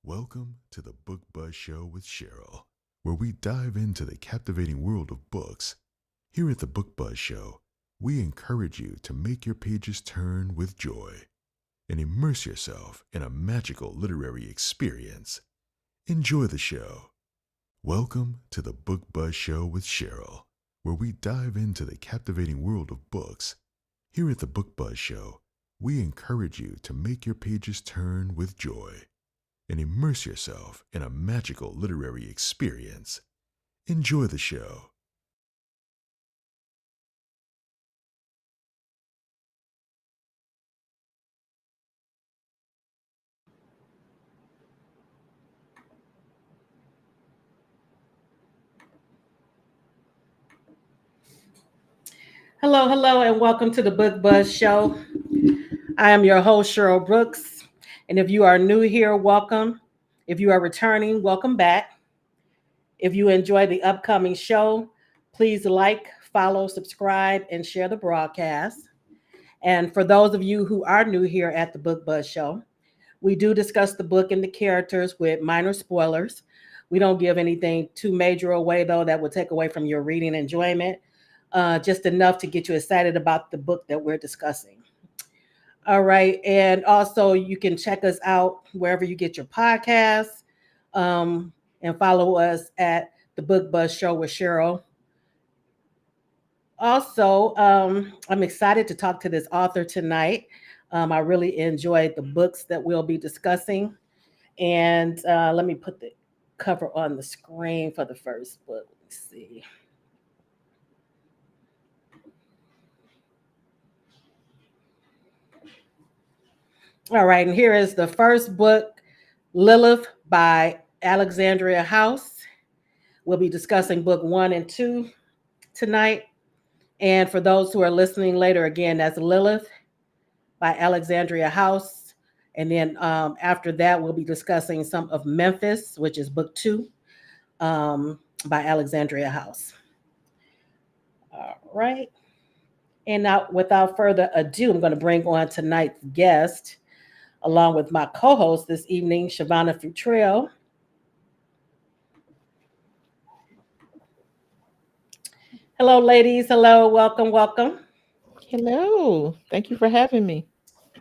Welcome to the Book Buzz Show with Cheryl, where we dive into the captivating world of books. Here at the Book Buzz Show, we encourage you to make your pages turn with joy and immerse yourself in a magical literary experience. Enjoy the show. Welcome to the Book Buzz Show with Cheryl, where we dive into the captivating world of books. Here at the Book Buzz Show, we encourage you to make your pages turn with joy and immerse yourself in a magical literary experience. Enjoy the show. Hello, hello, and welcome to the Book Buzz Show. I am your host, Cheryl Brooks. And if you are new here, welcome. If you are returning, welcome back. If you enjoy the upcoming show, please like, follow, subscribe, and share the broadcast. And for those of you who are new here at the Book Buzz Show, we do discuss the book and the characters with minor spoilers. We don't give anything too major away, though, that would take away from your reading enjoyment, just enough to get you excited about the book that we're discussing. All right. And also, you can check us out wherever you get your podcasts, and follow us at the Book Buzz Show with Cheryl. Also, I'm excited to talk to this author tonight. I really enjoyed the books that we'll be discussing. And let me put the cover on the screen for the first book. Let me see. All right, and here is the first book, Lilith by Alexandria House. We'll be discussing book 1 and 2 tonight. And for those who are listening later, again, that's Lilith by Alexandria House. And then after that, we'll be discussing some of Memphis, which is book 2 by Alexandria House. All right. And now, without further ado, I'm going to bring on tonight's guest, along with my co-host this evening, Shavana Futrell. Hello, ladies. Hello. Welcome, welcome. Hello. Thank you for having me.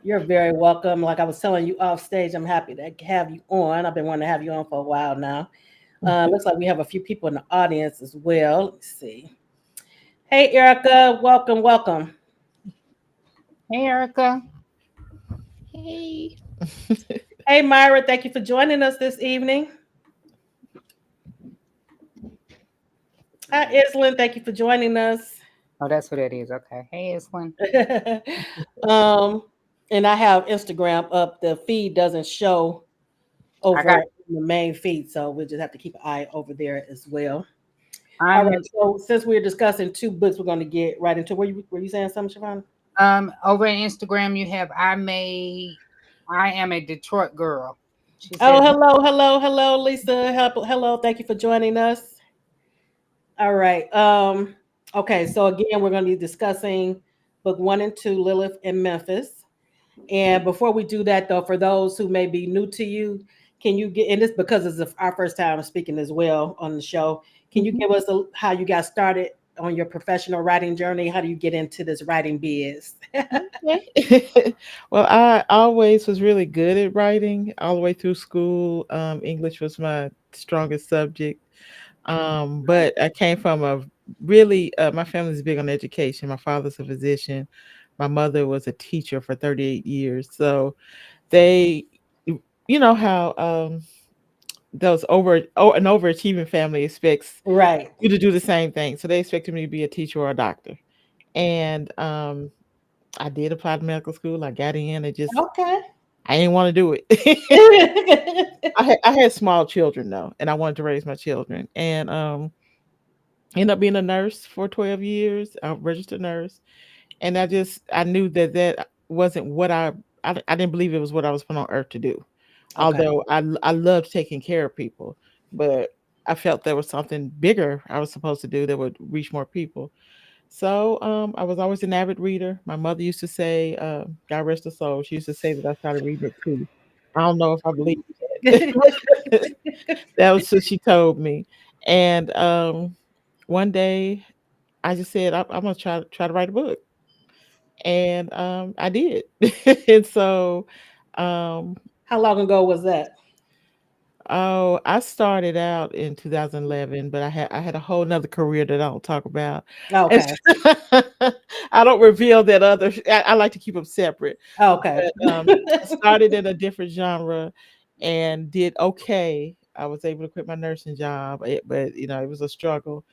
You're very welcome. Like I was telling you off stage, I'm happy to have you on. I've been wanting to have you on for a while now. Looks like we have a few people in the audience as well. Let's see. Hey, Erica. Welcome, welcome. Hey, Erica. Hey. Hey, Myra. Thank you for joining us this evening. Hi, Islin. Thank you for joining us. Oh, that's who that is. Okay. Hey, Islin. um, and I have Instagram up. The feed doesn't show I got. over in the main feed, so we'll just have to keep an eye over there as well. All I'm right. So since we're discussing two books, we're going to get right into. Were you saying something, Siobhan? over on Instagram. You have I made. I am a Detroit girl. She Oh, says, hello, hello, hello, Lisa. Hello. Thank you for joining us. All right. Okay. So again, we're going to be discussing book 1 and 2, Lilith and Memphis. And before we do that, though, for those who may be new to you, can you get, and this because it's our first time speaking as well on the show, can you Mhm. give us how you got started on your professional writing journey? How do you get into this writing biz? Okay. Well, I always was really good at writing all the way through school. English was my strongest subject. But I came from a really, my family's big on education. My father's a physician. My mother was a teacher for 38 years. So they, you know how those an overachieving family expects Right. you to do the same thing. So they expected me to be a teacher or a doctor. And I did apply to medical school. I got in. Okay. I didn't want to do it. I had small children though, and I wanted to raise my children. And ended up being a nurse for 12 years, a registered nurse. And I knew that that wasn't what I didn't believe it was what I was put on earth to do. Okay. Although I loved taking care of people, but I felt there was something bigger I was supposed to do that would reach more people. So I was always an avid reader. My mother used to say, God rest her soul, she used to say that I started reading at 2. I don't know if I believe that. That was what she told me. And one day I just said, I'm gonna try to write a book. And I did. And so um How long ago was that? oh, I started out in 2011, but I had a whole nother career that I don't talk about. And Okay. I don't reveal that other. I like to keep them separate. Okay. But I started in a different genre and did okay. I was able to quit my nursing job, but it was a struggle.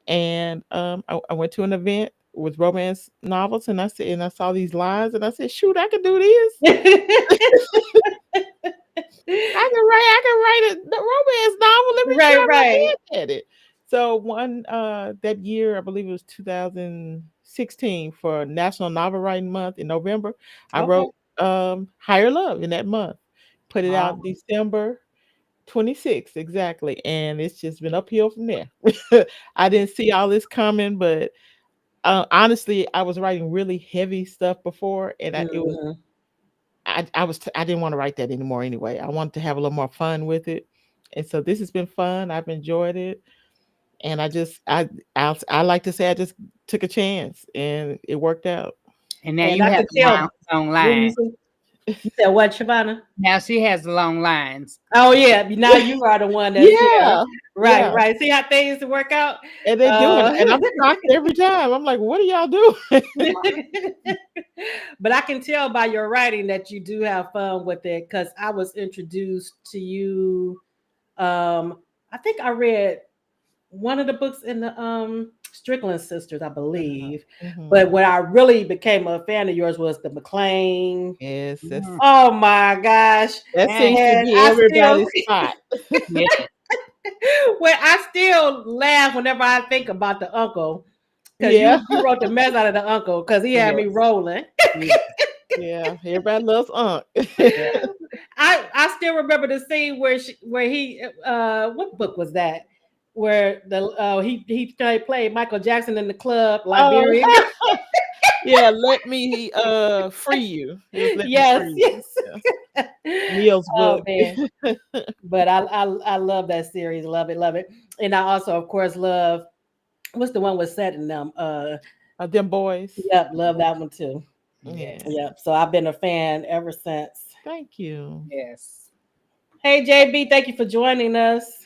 And I went to an event with romance novels, and I saw these lines, and I said, "Shoot, I can do this." I can write a romance novel. Let me Right, try my right. hand at it. So one that year, I believe it was 2016 for National Novel Writing Month in November. I Okay. wrote Higher Love in that month. Put it out Wow. December 26th exactly, and it's just been uphill from there. I didn't see all this coming, but honestly, I was writing really heavy stuff before, and Mhm. I didn't want to write that anymore anyway. I wanted to have a little more fun with it. And so this has been fun. I've enjoyed it. And I like to say I just took a chance and it worked out. And now And you I have could the tell. long What do you line. say? You said what, Shavana? Now she has the long lines. Oh yeah. Now you are the one that's here. Yeah. Right, Yeah. right. See how things work out? And they do it. Uh, And I'm shocked every time. I'm like, what are y'all doing? but I can tell by your writing that you do have fun with it because I was introduced to you. I think I read one of the books in the Strickland sisters, I believe. Mhm. But when I really became a fan of yours was the McLean. Yes, Mhm. Oh my gosh. that seems to And be I still everybody's spot. Yeah. well, I still laugh whenever I think about the uncle. Because Yeah. you wrote the mess out of the uncle because he had me Yes. rolling. Yeah. Yeah. Everybody loves Unc. Yeah. I still remember the scene where he what book was that? Where the he played Michael Jackson in the club, Oh, Liberian. yeah, let me free you. It was let me Yes, free you. yes. Yeah. Neil's Oh book. man. But I love that series. Love it, love it. And I also, of course, love what's the one with set in them? Them boys. Yep, love that one too. Yeah. Yes. Yep. So I've been a fan ever since. Thank you. Yes. Hey JB, thank you for joining us.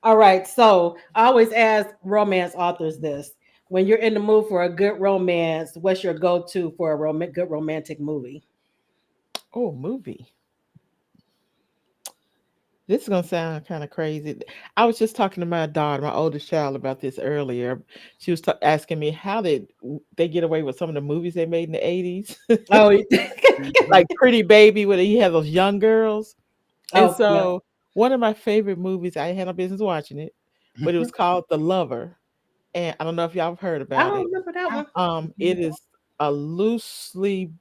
All right. So I always ask romance authors this. When you're in the mood for a good romance, what's your go-to for a good romantic movie? Oh, movie. This is gonna sound kind of crazy. I was just talking to my daughter, my oldest child, about this earlier. She was asking me how did they get away with some of the movies they made in the 80s, Oh, Mhm. like Pretty Baby, where he had those young girls. And oh, yeah. so one of my favorite movies, I had no business watching it, but it was called The Lover. And I don't know if y'all have heard I about don't it. remember that one. It is a loosely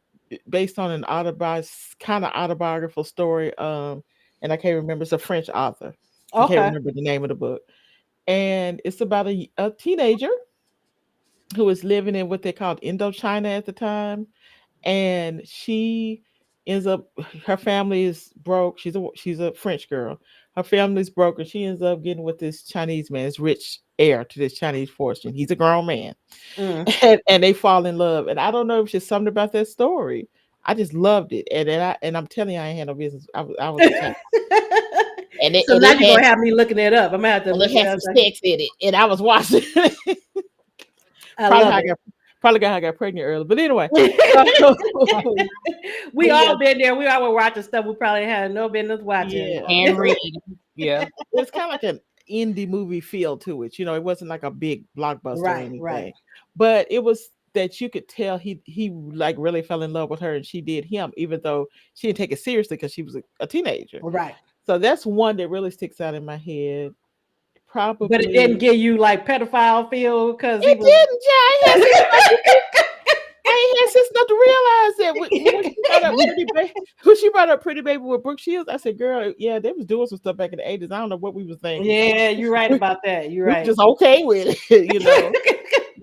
based on an kind of autobiographical story. And I can't remember. It's a French author. I can't Okay. remember the name of the book. And it's about a teenager who was living in what they called Indochina at the time, and she ends up her family is broke. She's a French girl. Her family's broke, and she ends up getting with this Chinese man, this rich heir to this Chinese fortune. He's a grown man, Mm. and they fall in love. And I don't know if it's just something about that story. I just loved it, and I'm telling you, I ain't had no business. I was attached, and it So and now it you're had gonna have me looking it up. I'm gonna have to and it look it had up. some sex in it, and I was watching. I probably love how I it. got probably how I got pregnant early. But anyway, so, We but yeah, all been there. We all were watching stuff we probably had no business watching. yeah. And read. Yeah. It's kind of like an indie movie feel to it. It wasn't like a big blockbuster or Right, right, anything, but it was that you could tell he like really fell in love with her and she did him, even though she didn't take it seriously because she was a teenager. right. So that's one that really sticks out in my head. But it didn't Probably give you like pedophile feel because he it was. didn't, I ain't had sense enough to realize that when she brought up Pretty Baby with Brooke Shields, I said, "Girl, yeah, they was doing some stuff back in the 80s. I don't know what we was thinking. Yeah, you're right about that. You're We were right. just okay with it, you know."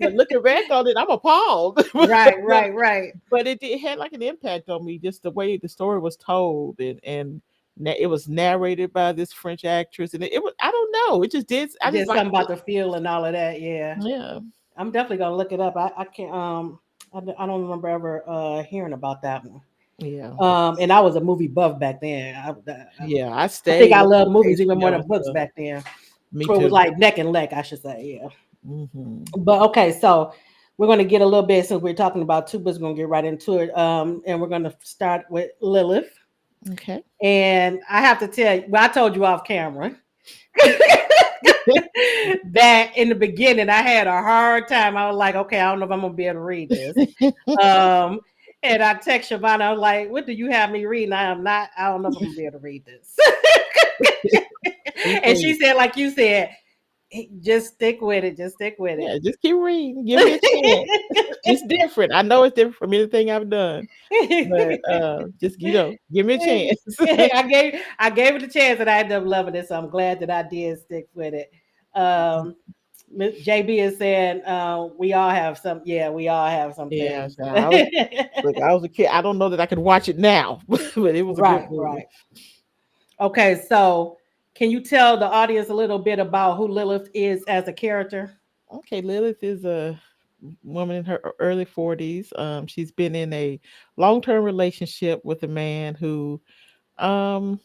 but looking back on it, I'm appalled. Right, but, right, right. but it had like an impact on me, just the way the story was told, and it was narrated by this French actress, and it was, I don't know, it just did. I just Just like something about the feel and all of that. Yeah. yeah, I'm definitely gonna look it up. I can't I don't remember ever hearing about that one. yeah, And I was a movie buff back then. yeah. I I think stayed I on love movies even more HBO than and books stuff. back then. Me Or it was too. like neck and neck, I should say. Yeah. Hmm. But okay, so we're gonna get a little bit since we're talking about two books, we're gonna get right into it. And we're gonna start with Lilith. Okay. And I have to tell you, well, I told you off camera that in the beginning I had a hard time. I was like, okay, I don't know if I'm gonna be able to read this. Um, and I text Shavana, I was like, what do you have me reading? I am not, I don't know if I'm gonna be able to read this. Keep And she reading. said, like you said, "Hey, just stick with it, just stick with Yeah, just keep reading. Give me a chance. It's different. I know it's different from anything I've done, but it. just give me a chance. I gave it a chance and I ended up loving it. So I'm glad that I did stick with it. Um, JB is saying we all have some. Yeah, we all have some Yeah, things. so look, I was a kid. I don't know that I could watch it now, but it was a good Right, movie. right. Okay, so can you tell the audience a little bit about who Lilith is as a character? Okay, Lilith is a woman in her early 40s. She's been in a long-term relationship with a man who um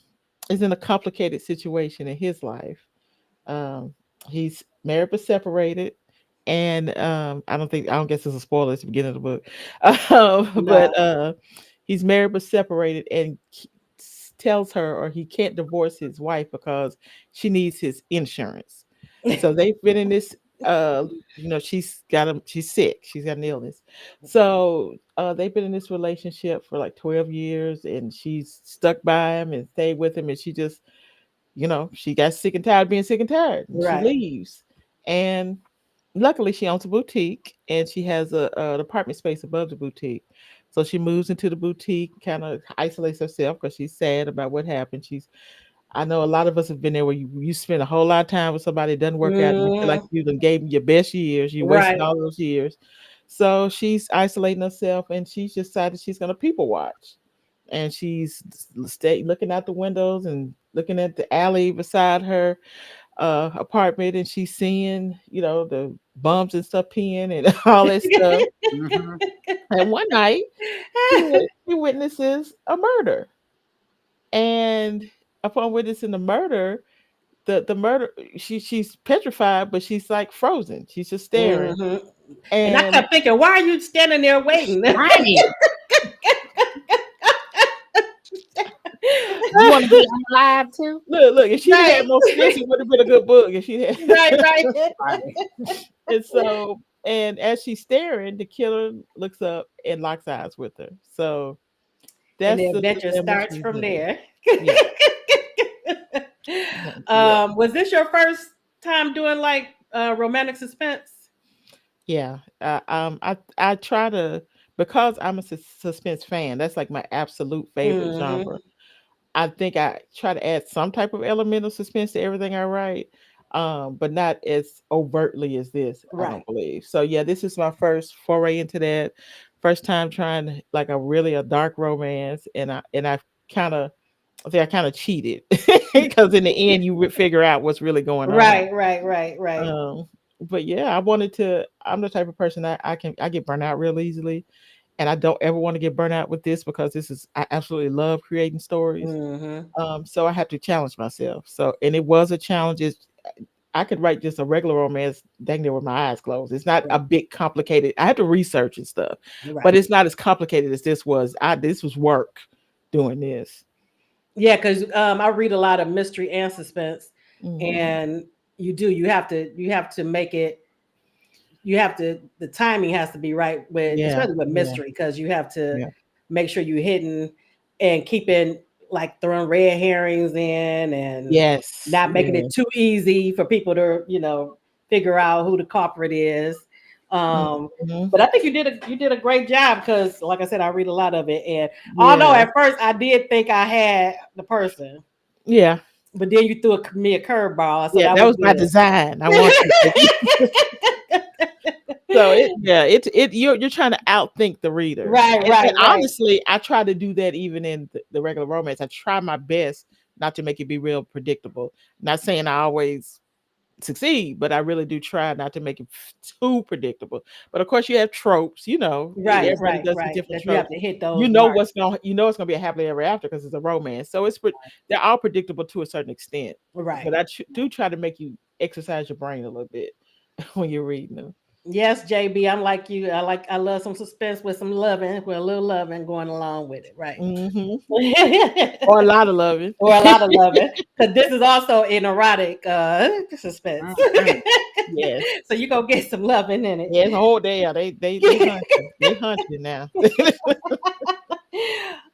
is in a complicated situation in his life. Um, he's married but separated, and I don't guess it's a spoiler at the beginning of the book, but No. he's married but separated, and tells her or he can't divorce his wife because she needs his insurance. So they've been in this. She's sick. She's got an illness. So they've been in this relationship for like 12 years, and she's stuck by him and stayed with him, and she just she got sick and tired of being sick and tired, and she Right. leaves. And luckily, she owns a boutique, and she has an apartment space above the boutique. So she moves into the boutique, kind of isolates herself because she's sad about what happened. I know a lot of us have been there where you spend a whole lot of time with somebody, it doesn't work out, and you feel like Mm, you done gave them your best years, you wasted right. all those years. So she's isolating herself, and she's decided she's going to people watch, and she's stay looking out the windows and looking at the alley beside her apartment, and she's seeing the bums and stuff peeing and all that stuff. Mhm. And one night she witnesses a murder, and upon witnessing the murder, the murder, she's petrified, but she's like frozen, she's just staring. Mhm. And I And kept thinking, why are you standing there waiting? Right. You want to be alive too? look, if she'd Right. had more sense, it would have been a good book if she had. Right, right. Right. And so, and as she's staring, the killer looks up and locks eyes with her. So And the that's the adventure dilemma starts she's from in. there. Yeah, yeah, Was this your first time doing like romantic suspense? yeah. I try to, because I'm a suspense fan. That's like my absolute favorite Hmm. genre. I think I try to add some type of element of suspense to everything I write, but not as overtly as this, I Right. don't believe. So yeah, this is my first foray into that. First time trying like a dark romance, and kind of I think I kind of cheated because in the end you would figure out what's really going on. Right, right, right, right. Um, but yeah, I'm the type of person that I get burnt out real easily, and I don't ever want to get burnt out with this because I absolutely love creating stories. Hmm. So I had to challenge myself. So, and it was a challenge. I could write just a regular romance dang near with my eyes closed. It's not a big complicated. I had to research and stuff, but Right. it's not as complicated as this was. This was work doing this. Yeah, because I read a lot of mystery and suspense, Mhm. and you have to make it. The timing has to be right with, Yeah, especially with yeah, mystery, because you have to yeah. make sure you're hitting and keeping, like, throwing red herrings in and Yes, not making yeah. it too easy for people to figure out who the culprit is. Um, Mhm. but I think you did a great job because, like I said, I read a lot of it, and although Yeah, at first I did think I had the person, yeah, but then you threw me a curveball, so yeah. that That was was by good. design. I want you to. So you're trying to outthink the reader. Right, And right. honestly, I try to do that even in the regular romance. I try my best not to make it be real predictable. Not saying I always succeed, but I really do try not to make it too predictable. But of course, you have tropes. Right, Everybody right, does the right. different That you have tropes. to hit those marks. It's gonna be a happily ever after because it's a romance. So they're all predictable to a certain extent. Right. But I do try to make you exercise your brain a little bit when you're reading them. Yes, JB, I'm like you. I love some suspense with some loving, with a little loving going along with it, right? Hmm. Or a lot of loving. Or a lot of loving, because this is also an erotic suspense. Mhm. Yes. So you gonna get some loving in it. Yes. Oh, they hunting. They hunting now.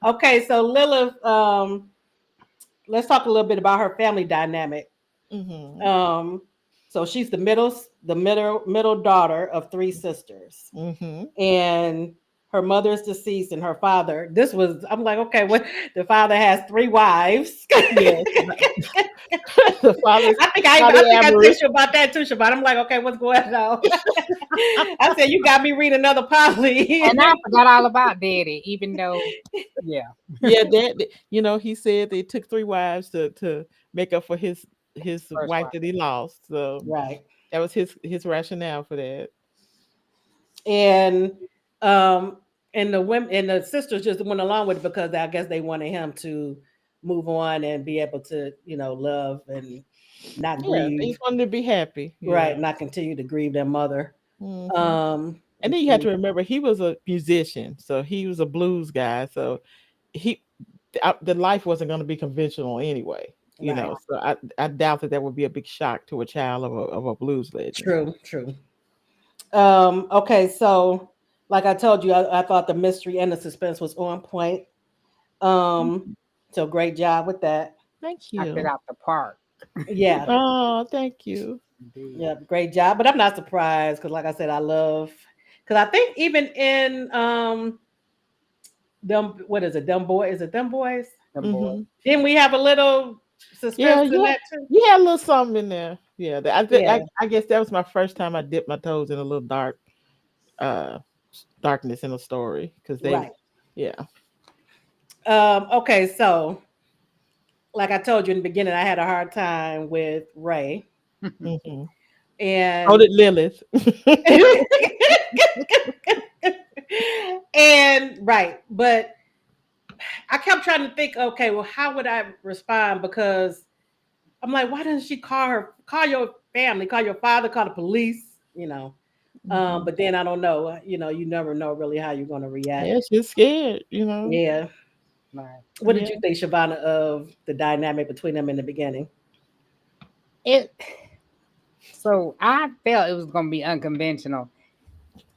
Okay, so Lilith, let's talk a little bit about her family dynamic. Hmm. Um, so she's the middle daughter of three sisters, Hmm. and her mother's deceased, and her father. I'm like, okay, what? The father has three wives. Yes. The father's I think I polyamory. text you about that too, Shabbat. I'm like, okay, what's going on? I said, you got me read another poly. And I forgot all about Daddy, even though, yeah. Yeah, he said they took three wives to make up for his First wife wife. that he lost. So Right. that was his rationale for that. And um and the women and the sisters just went along with it because I guess they wanted him to move on and be able to, love and not Yeah, they grieve. just wanted to be happy. Right, Yeah. not continue to grieve their mother. Hmm. And then you have And to remember he was a musician, so he was a blues guy. So he the life wasn't going to be conventional anyway. right. So I doubt that would be a big shock to a child of a blues legend. True, true. Okay, so like I told you, I thought the mystery and the suspense was on point. Um, so great job with that. Thank Knocked it you. out the park. Yeah, Oh, thank you. Indeed. yeah, great job. But I'm not surprised because, like I said, I love because I think even in them, what is it? Them boys? Is it them boys? Them boys. Hmm. Didn't we have a little Yeah, suspense in that too? you had a little something in there. Yeah, Yeah, I guess that was my first time I dipped my toes in a little uh, darkness in a story because right. yeah. Okay, so like I told you in the beginning, I had a hard time with Ray, Hmm. Oh, and did Lilith? and right, but I kept trying to think, okay, well, how would I respond? Because I'm like, why doesn't she call your family, call your father, call the police, Mhm. But then I don't know, you never know really how you're going to react. Yeah, she's scared. Yeah. Right. What did Yeah. you think, Shavana, of the dynamic between them in the beginning? It. So I felt it was going to be unconventional,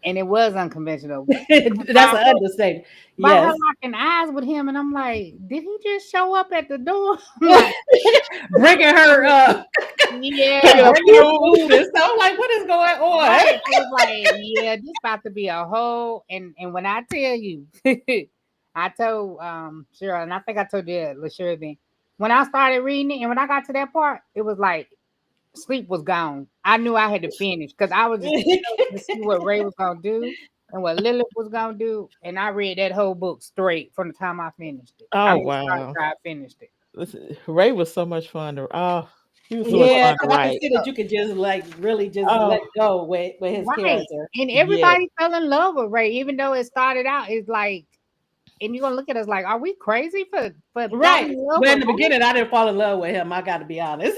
and it was unconventional. That's an understatement. By her Yes. locking eyes with him, and I'm like, did he just show up at the door? I'm like, Bringing her yeah, Picking up bringing food. food and stuff. Like, what is going on? right. I was like, yeah, this about to be a whole. And when I tell you, I told Cheryl, and I think I told you LaShira then. When I started reading it, and when I got to that part, it was like sleep was gone. I knew I had to finish because I was just to see what Ray was gonna do and what Lilith was gonna do, and I read that whole book straight from the time I finished it. I Oh mean, started wow. till I finished it. Listen, Ray was so much fun he was so much Yeah, fun to because I can write. see that you could just like really just Oh let go with his Right. character. And yeah. everybody fell in love with Ray, even though it started out, it's like, and you're gonna look at us like, are we crazy for falling Right. in love Well, in with the Ray? beginning, I didn't fall in love with him. I got to be honest.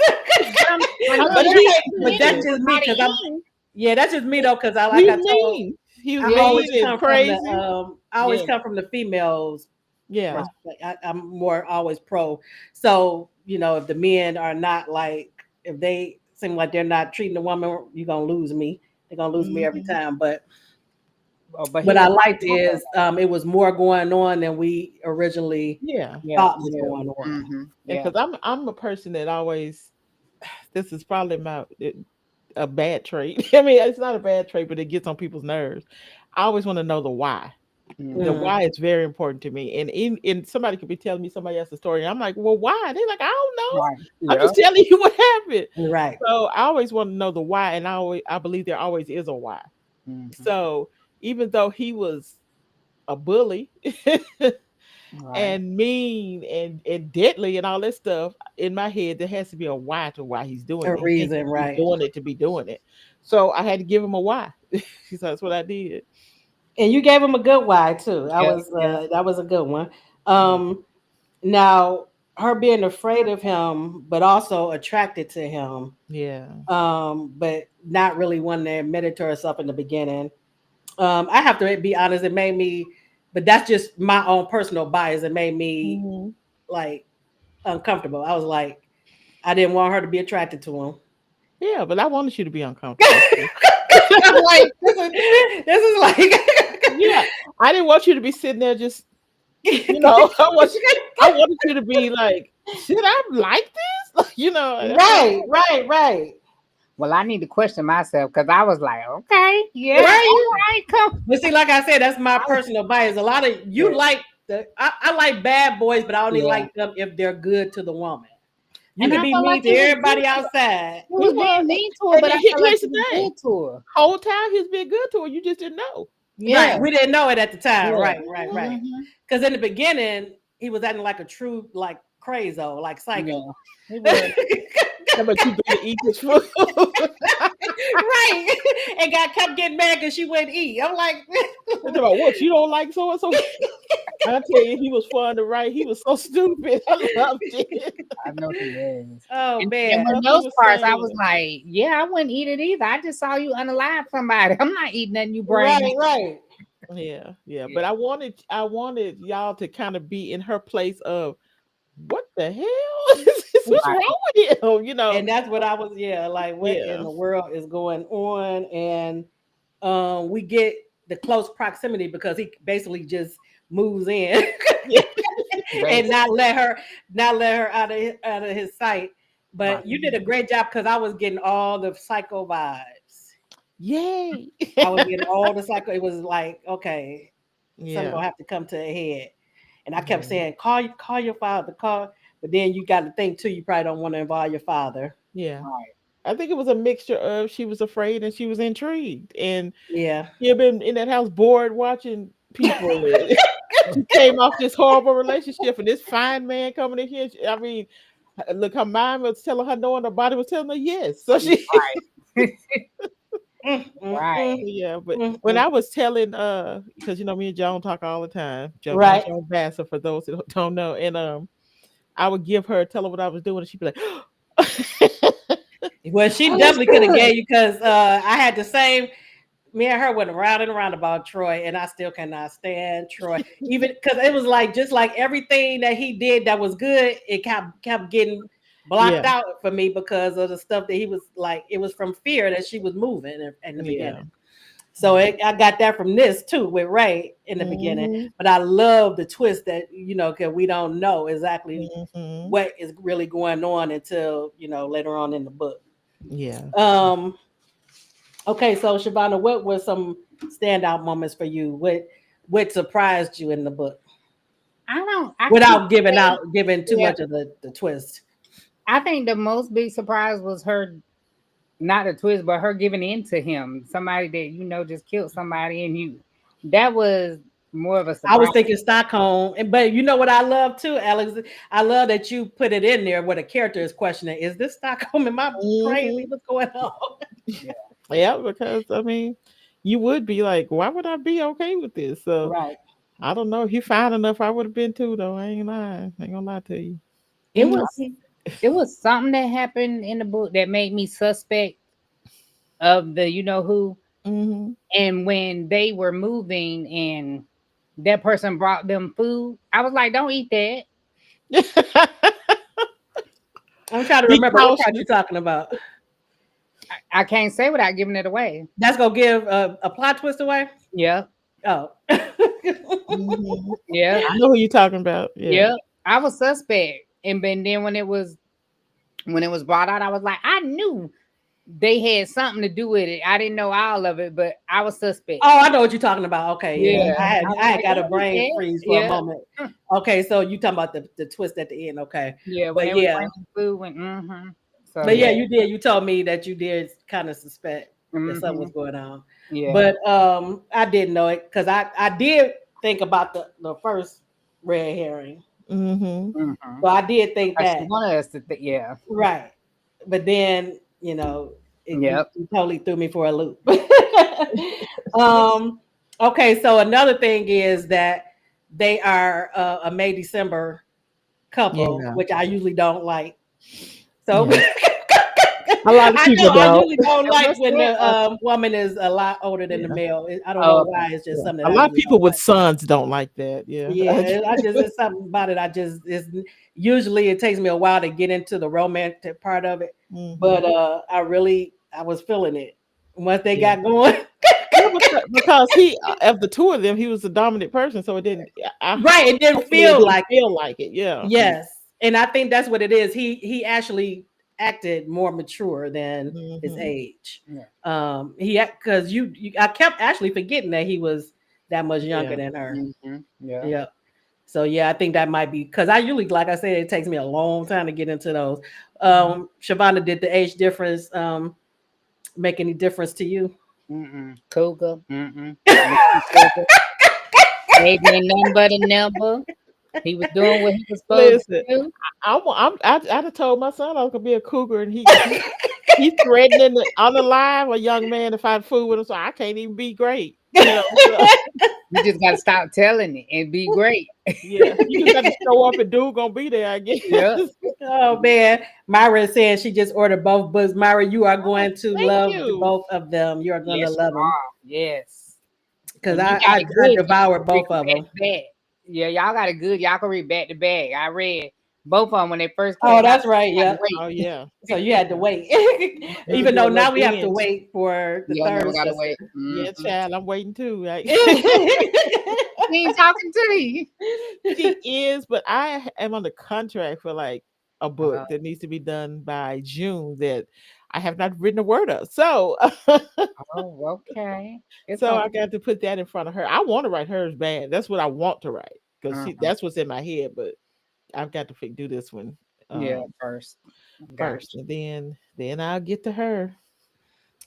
I know But that's he the But that's beginning, just but me by because the end, yeah, that's just me though. Because he I told, mean. He was I yeah, always mean and come from the crazy. I always Yeah. come from the females. Yeah. I'm more always pro. So if the men are not like, if they seem like they're not treating the woman, you're gonna lose me. They're gonna lose me every Mhm. time. But but he what I was liked is it was more going on than we originally Yeah. yeah, thought was going on. Yeah, yeah. because I'm a person that always this is probably a bad trait. I mean, it's not a bad trait, but it gets on people's nerves. I always want to know the why. The Mhm. Mm, why is very important to me. And in somebody could be telling me somebody else's story, and I'm like, well, why? They're like, I don't know. Right. I'm Yeah. just telling you what happened. right. So I always want to know the why, and I believe there always is a why. Mhm. So even though he was a bully Right. and mean and deadly and all that stuff, in my head there has to be a why to why he's doing A it. He can't reason, just be right? doing it to be doing it. So I had to give him a why. So that's what I did. And you gave him a good why too. I Yeah. was Yeah. that was a good one. Yeah. Now her being afraid of him, but also attracted to him, Yeah. but not really wanting to admit it to herself in the beginning. I have to be honest, it made me, but that's just my own personal bias. It made me Mhm. like uncomfortable. I was like, I didn't want her to be attracted to him. Yeah, but I wanted you to be uncomfortable. Like this is like Yeah, I didn't want you to be sitting there just, I wanted you to be like, should I like this? Like, right. Well, I need to question myself because I was like, okay, yeah, all Right. right, come. But see, like I said, that's my I was- personal bias. A lot of you Yeah. like I like bad boys, but I only Yeah. like them if they're good to the woman. You And can I be felt like mean to he was good everybody to her. outside. He he was was. being mean to her, And but I felt like here's he the was thing: good to her. whole time he's been good to her. You just didn't know. Right. Yeah. We didn't know it at the time. Yeah. Right. Mhm. Because in the beginning, he was acting like a true like crazo, like psycho. Yeah. He was. How about you better eat this food? Right. And kept getting mad because she wouldn't eat. I'm like, Talking about what you don't like so and so. I tell you, he was fun to write. He was so stupid. I loved it. I know he was. oh And man. when Stuff he those was parts, I was saying. like, yeah, I wouldn't eat it either. I just saw you unalive somebody. I'm not eating nothing you bring me. Right. Yeah. Yeah. But I wanted y'all to kind of be in her place of what the hell? What's Right. wrong with him? And that's what I was, yeah, like what in Yeah. the world is going on? And we get the close proximity because he basically just moves in Yeah. and Basically. not let her out of his sight. Right. But you did a great job because I was getting all the psycho vibes. Yay. I was getting all the psycho. It was like, okay, something Yeah. gonna have to come to a head. And I kept Yeah. saying, call your father, call. But then you got to think too, you probably don't want to involve your father. Yeah. Right. I think it was a mixture of she was afraid and she was intrigued. And Yeah. she had been in that house bored watching people. And she came off this horrible relationship and this fine man coming in here. I mean, look, her mind was telling her no, and her body was telling her yes. So she, Right. Mm, mm, Right. mm, yeah. But mm, when mm. I was telling, because me and Joan talk all the time, Right. Joan Bassett, for those who don't know, and I would tell her what I was doing, and she'd be like, Well, she "Oh, that's definitely could have good." gave you because I had the same. Me and her went around and around about Troy, and I still cannot stand Troy. Even because it was like just like everything that he did that was good, it kept getting blocked Yeah, out for me because of the stuff that he was like. It was from fear that she was moving in the yeah. beginning. So I got that from this too with Ray in the beginning. Mhm, But I love the twist that because we don't know exactly mhm. what is really going on until later on in the book. Yeah. Um, okay, so Shavana, what were some standout moments for you? What surprised you in the book I can't without say. giving too Yeah. much of the twist? I think the most big surprise was her, not a twist, but her giving in to him. Somebody that just killed somebody, and that was more of a I was surprise. thinking Stockholm, but you know what I love too, Alex. I love that you put it in there where the character is questioning: Is this Stockholm? Am I crazy? Mhm. What's going on? Yeah. Yeah, because you would be like, why would I be okay with this? So Right. I don't know. If you fine enough, I would have been too, though. I ain't lying. I ain't gonna lie to you. It Mhm. was it was something that happened in the book that made me suspect of the who. Mhm. And when they were moving and that person brought them food, I was like, don't eat that. I'm trying to Be remember what part cautious. you're talking about. I can't say without giving it away. That's gonna give a plot twist away. Yeah. Oh. Mhm. Yeah. I know who you're talking about. Yeah. Yeah. I was suspect. And then when it was brought out, I was like, I knew they had something to do with it. I didn't know all of it, but I was suspect. Oh, I know what you're talking about. Okay, yeah. Yeah. I I was had like, got a don't eat brain that. freeze for a Yeah. moment. Okay, so you talking about the twist at the end. Okay. Yeah. When But they were yeah. bringing food, when So But yeah, yeah. you did. You told me that you did kind of suspect. that something was Mhm. going on. Yeah. But I didn't know it because I did think about the first red herring. Mm-hmm. Mhm. So I did think She that. wanted us to think. Yeah. Right. But then, you Yep. totally threw me for a loop. um, okay, so another thing is that they are a May December couple, Yeah. which I usually don't like. So Yeah. A lot of people I don't. usually don't And like what's when that? the woman is a lot older than the Yeah. male. I don't know Oh, okay. why. It's just Yeah. something A that I lot of usually people don't with like. sons don't like that. Yeah. Yeah, I just it's something about it. It's usually it takes me a while to get into the romantic part of it, Hmm. but I was feeling it once they Yeah. got going. Yeah, because he of the two of them, he was the dominant person, so it didn't. Right, it didn't Hopefully it feel didn't like it. feel like it. Yeah. Yes, and I think that's what it is. He actually acted more mature than his Hmm. age. Yeah. He because I kept actually forgetting that he was that much younger Yeah. than her. Yeah. Yeah. So yeah, I think that might be because I usually, like I said, it takes me a long time to get into those. Shavonda, did the age difference make any difference to you? Cougar. Cougar. Age ain't nothing but a number. He was doing what he was supposed to Listen, do. I'd have told my son I was gonna be a cougar, and he's threatening on the live a young man to find food with him, so I can't even be great. So, You just gotta stop telling it and be great. yeah, you just have to show up and dude gonna be there, I guess. Yeah. Oh man, Myra is saying she just ordered both books. Myra, you are going to Thank love you. both of them. You are going to Yes, you love them are. Yes. because And you got I it good. You devoured can read both of 'em back them. to back. Yeah, y'all got it good. Y'all can read back to back. I read both of them when they first Oh, came out. that's right. I had to Yeah. Oh wait. yeah, So you had to wait, you Mhm. could even do a though little now we have to binge. wait for the Y'all never third gotta wait. sister. Yeah, child, I'm waiting too. Like, He ain't talking to you. she is, but I am on the contract for like a Uh, book that needs to be done by June that I have not written a word of. So, oh, okay. It's so gonna I got to put that in front of her. I want to write hers bad. That's what I want to write because uh-huh. that's what's in my head. But I've got to do this one Yeah, um, first. Got first, and then I'll get to her.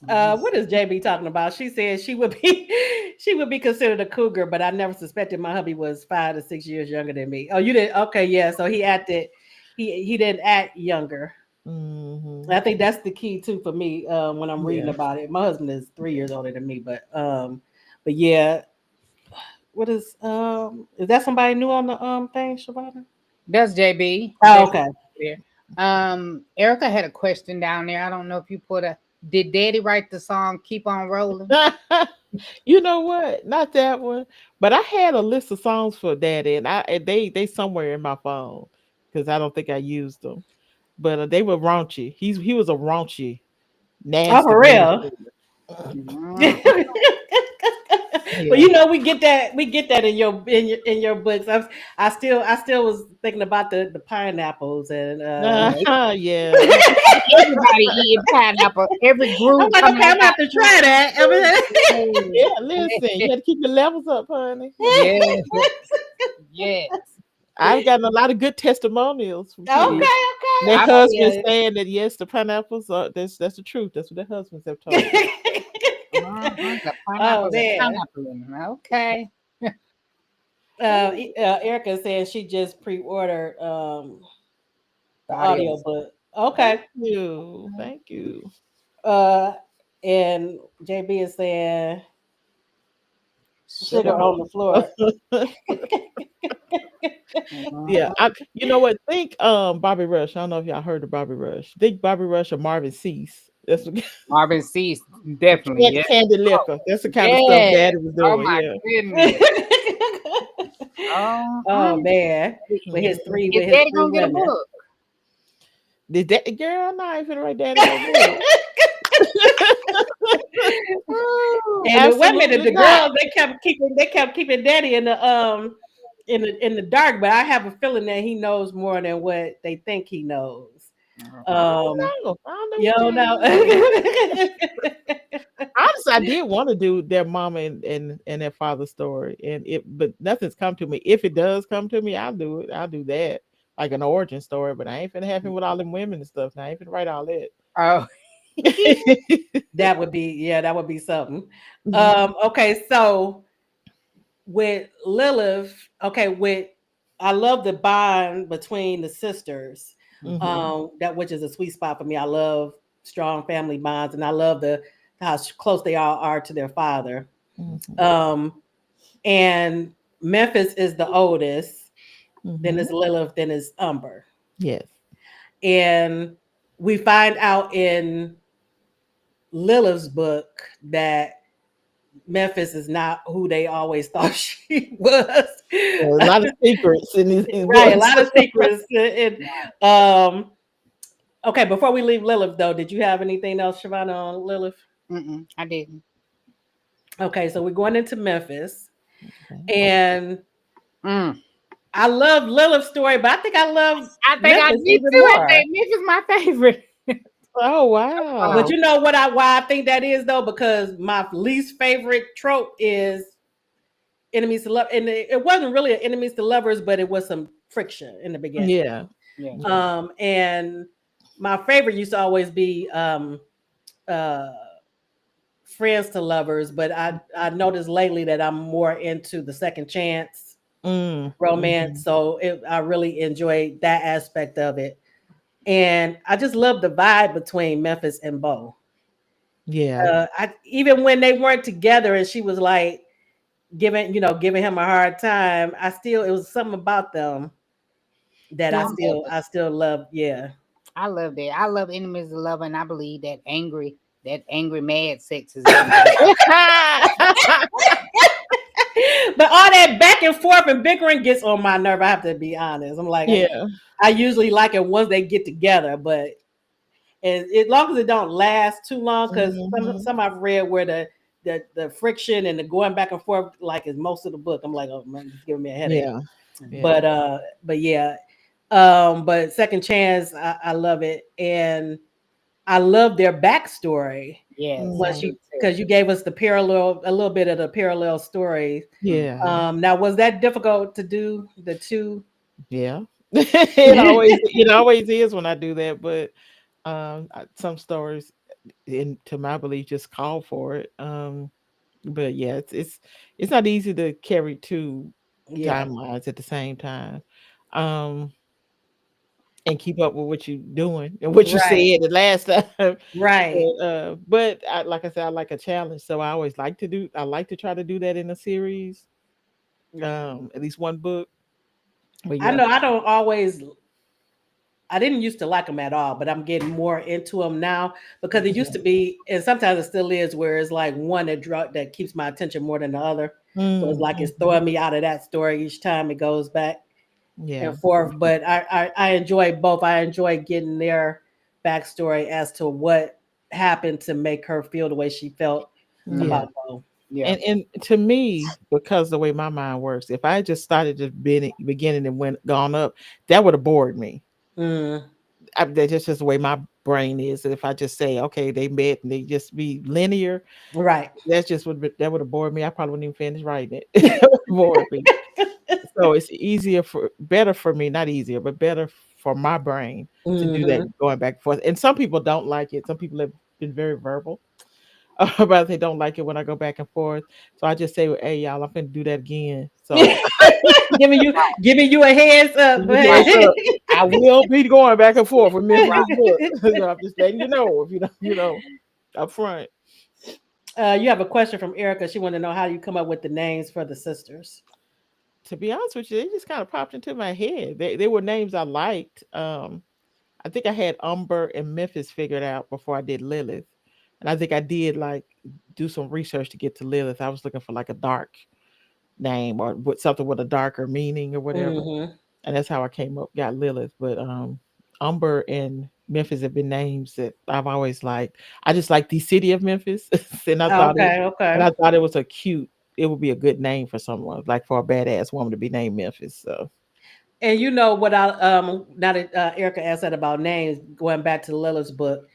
you. What is JB talking about? She said she would be she would be considered a cougar, but I never suspected my hubby was 5 to 6 years younger than me. Oh, you didn't? Okay, yeah. So he acted he didn't act younger. Hmm. I think that's the key too for me when I'm reading Yeah, about it. My husband is 3 years older than me, but yeah, what is that somebody new on the thing, Shabana? That's JB. Oh, JB okay. there. Erica had a question down there. I don't know if you put a did Daddy write the song Keep On Rolling? you know what? Not that one, but I had a list of songs for Daddy, and they somewhere in my phone because I don't think I used them. But they were raunchy. He was a raunchy, Oh, nasty for man. real. Mm, Well, yeah. we get that in your books. I still was thinking about the pineapples and Yeah. Yeah. Everybody eating pineapple. Every I'm group like, coming okay, I'm gonna have to try that. Yeah, listen, you had to keep your levels up, honey. Yeah. Yes. I've gotten a lot of good testimonials from Okay, people. Their okay. I husbands feel it. saying that yes, the pineapples are that's the truth. That's what their husbands have told them. Okay. The Oh pineapples and man. pineapple in them. Okay. Erica said she just pre-ordered The the audio. audiobook. Thank Okay. you. Thank you. Uh and JB is saying sugar Sugar. on the floor. Yeah, Mhm. you know what? Think Bobby Rush. I don't know if y'all heard of Bobby Rush. Think Bobby Rush or Marvin Cease. That's what Marvin Cease, definitely. Yeah. candy liquor. That's the kind of stuff Yeah. Daddy was Oh doing. my Yeah. goodness. Oh, Oh man. With his Mhm. three is with his Daddy three gonna get a women. book? Did that girl? No, I ain't finna write Daddy no book. And wait a minute, Absolutely the not. girls they kept keeping daddy in the dark, but I have a feeling that he knows more than what they think he knows. I Um don't know. I don't know you what don't Daddy know. knows. Honestly, I did want to do their mama and their father story, but nothing's come to me. If it does come to me, I'll do it. I'll do that, like an origin story. But I ain't finna have him with all them women and stuff. Now I ain't finna write all that. Oh, That would be, yeah, that would be something. Mhm. Okay, so with Lilith, okay, with I love the bond between the sisters. Mhm. That which is a sweet spot for me. I love strong family bonds, and I love the how close they all are to their father. Mhm. Um, and Memphis is the oldest, then Mhm. it's Lilith, then it's Umber. Yes. And we find out in Lilith's book that Memphis is not who they always thought she was. Yeah, a lot of secrets in these Right, a books. lot of secrets. Um, okay, before we leave Lilith, though, did you have anything else, Shavana, on Lilith? I didn't. Okay, so we're going into Memphis, Okay. and Mm. I love Lilith's story, but I think I love I think I Memphis did even too. I more. think Memphis my favorite. Oh But wow. you know what why I think that is though, because my least favorite trope is enemies to love, and it wasn't really an enemies to lovers, but it was some friction in the beginning. Yeah. Yeah. Yeah. And my favorite used to always be uh friends to lovers, but I noticed lately that I'm more into the second chance Mm. romance, Mhm. so I really enjoyed that aspect of it, and I just love the vibe between Memphis and Bo. Yeah. I even when they weren't together, and she was like giving him a hard time, I still it was something about them that Yeah. I still love. Yeah. I love that. I love enemies of love, and I believe that angry mad sex is everything. But all that back and forth and bickering gets on my nerve. I have to be honest. I'm like, Yeah. I usually like it once they get together, but as long as it don't last too long, because Mhm. some I've read where the friction and the going back and forth like is most of the book. I'm like, oh man, it's giving me a headache. Yeah. Yeah. But yeah, but second chance, I love it, and I love their backstory. Yes, I Once do Mhm. you too. because you gave us the parallel, a little bit of the parallel story. Yeah. Now was that difficult to do the two? Yeah. It always is when I do that, but some stories to my belief just call for it. But yeah, it's not easy to carry two Yeah, timelines at the same time. Um and keep up with what you're doing and what you said right, the last time. right. But like I said, I like a challenge, so I like to try to do that in a series, at least one book. But I yeah. know I don't always. I didn't used to like them at all, but I'm getting more into them now because it used to be, and sometimes it still is, where it's like one that keeps my attention more than the other. So it's like it's Mm-hmm. throwing me out of that story each time it goes back Yeah. and forth. But I enjoy both. I enjoy getting their backstory as to what happened to make her feel the way she felt Yeah. Mhm. about Bo. Yeah. And to me, because the way my mind works, if I just started at the beginning and went gone up, that would have bored me. Mm, That's just the way my brain is. And if I just say, okay, they met and they just be linear, right. that would have bored me. I probably wouldn't even finish writing it. It would bore me. So it's better for me, not easier, but better for my brain to do that Hmm. going back and forth. And some people don't like it. Some people have been very verbal about they don't like it when I go back and forth. So I just say, well, hey y'all, I'm gonna do that again. So Giving you a heads up. yes, sir. I will be going back and forth with Right. Memphis's book. So I'm just letting you know if you don't, up front. You have a question from Erica. She wanted to know how you come up with the names for the sisters. To be honest with you, they just kind of popped into my head. They were names I liked. I think I had Umber and Memphis figured out before I did Lilith. And I think I did like do some research to get to Lilith. I was looking for like a dark name or with something with a darker meaning or whatever. Hmm. And that's how I got Lilith. But Umber and Memphis have been names that I've always liked. I just like the city of Memphis. and I thought it Okay, and okay. I thought it would be a good name for someone, like for a badass woman to be named Memphis. So And you know what I now that Erica asked that about names, going back to Lilith's book,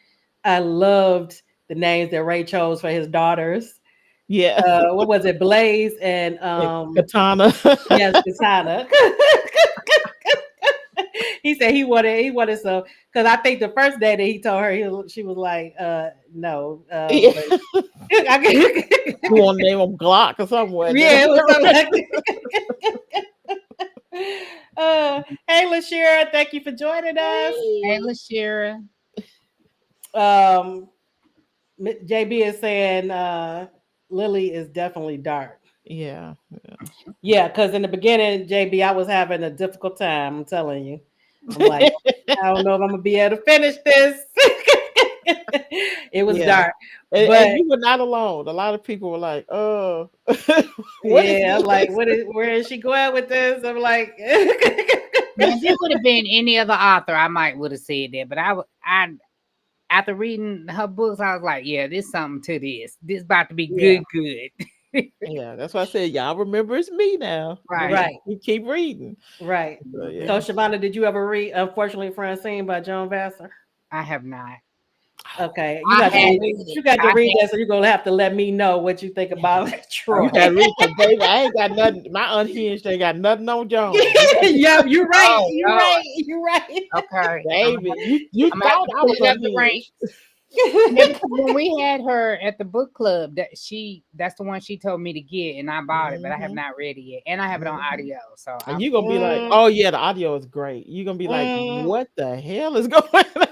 I loved the names that Ray chose for his daughters. yeah. What was it, Blaze and Katana. yes, Katana. He said he wanted some, because I think the first day that he told her, she was like, no. Yeah. But You want to name him Glock or something? yeah, it was something like that. Hey, LaShira, thank you for joining us. Hey, LaShira. JB is saying Lily is definitely dark. Yeah. Yeah, because in the beginning, JB, I was having a difficult time. I'm telling you. I'm like, I don't know if I'm gonna be able to finish this. It was dark, And but you were not alone. A lot of people were like, "Oh, yeah, I'm like, where is she going with this?" I'm like, Man, if it would have been any other author, I might would have said that. But I after reading her books, I was like, yeah, there's something to this. This about to be good. Yeah, that's why I said, y'all remember it's me now. Right. You keep reading. Right. So, yeah. So, Shavonda, did you ever read Unfortunately Francine by Joan Vassar? I have not. Okay, you got to read that, so you're gonna have to let me know what you think about Troy. You got to read, baby. I ain't got nothing. My unhinged ain't got nothing on Jones. Yeah, you're right. Oh, you're no. right. You're right. Okay, baby, you thought I was unhinged. When we had her at the book club, that's the one she told me to get, and I bought it, but I have not read it yet, and I have it on audio. So and you're gonna be like, "Oh yeah, the audio is great." You're gonna be like, "What the hell is going on?"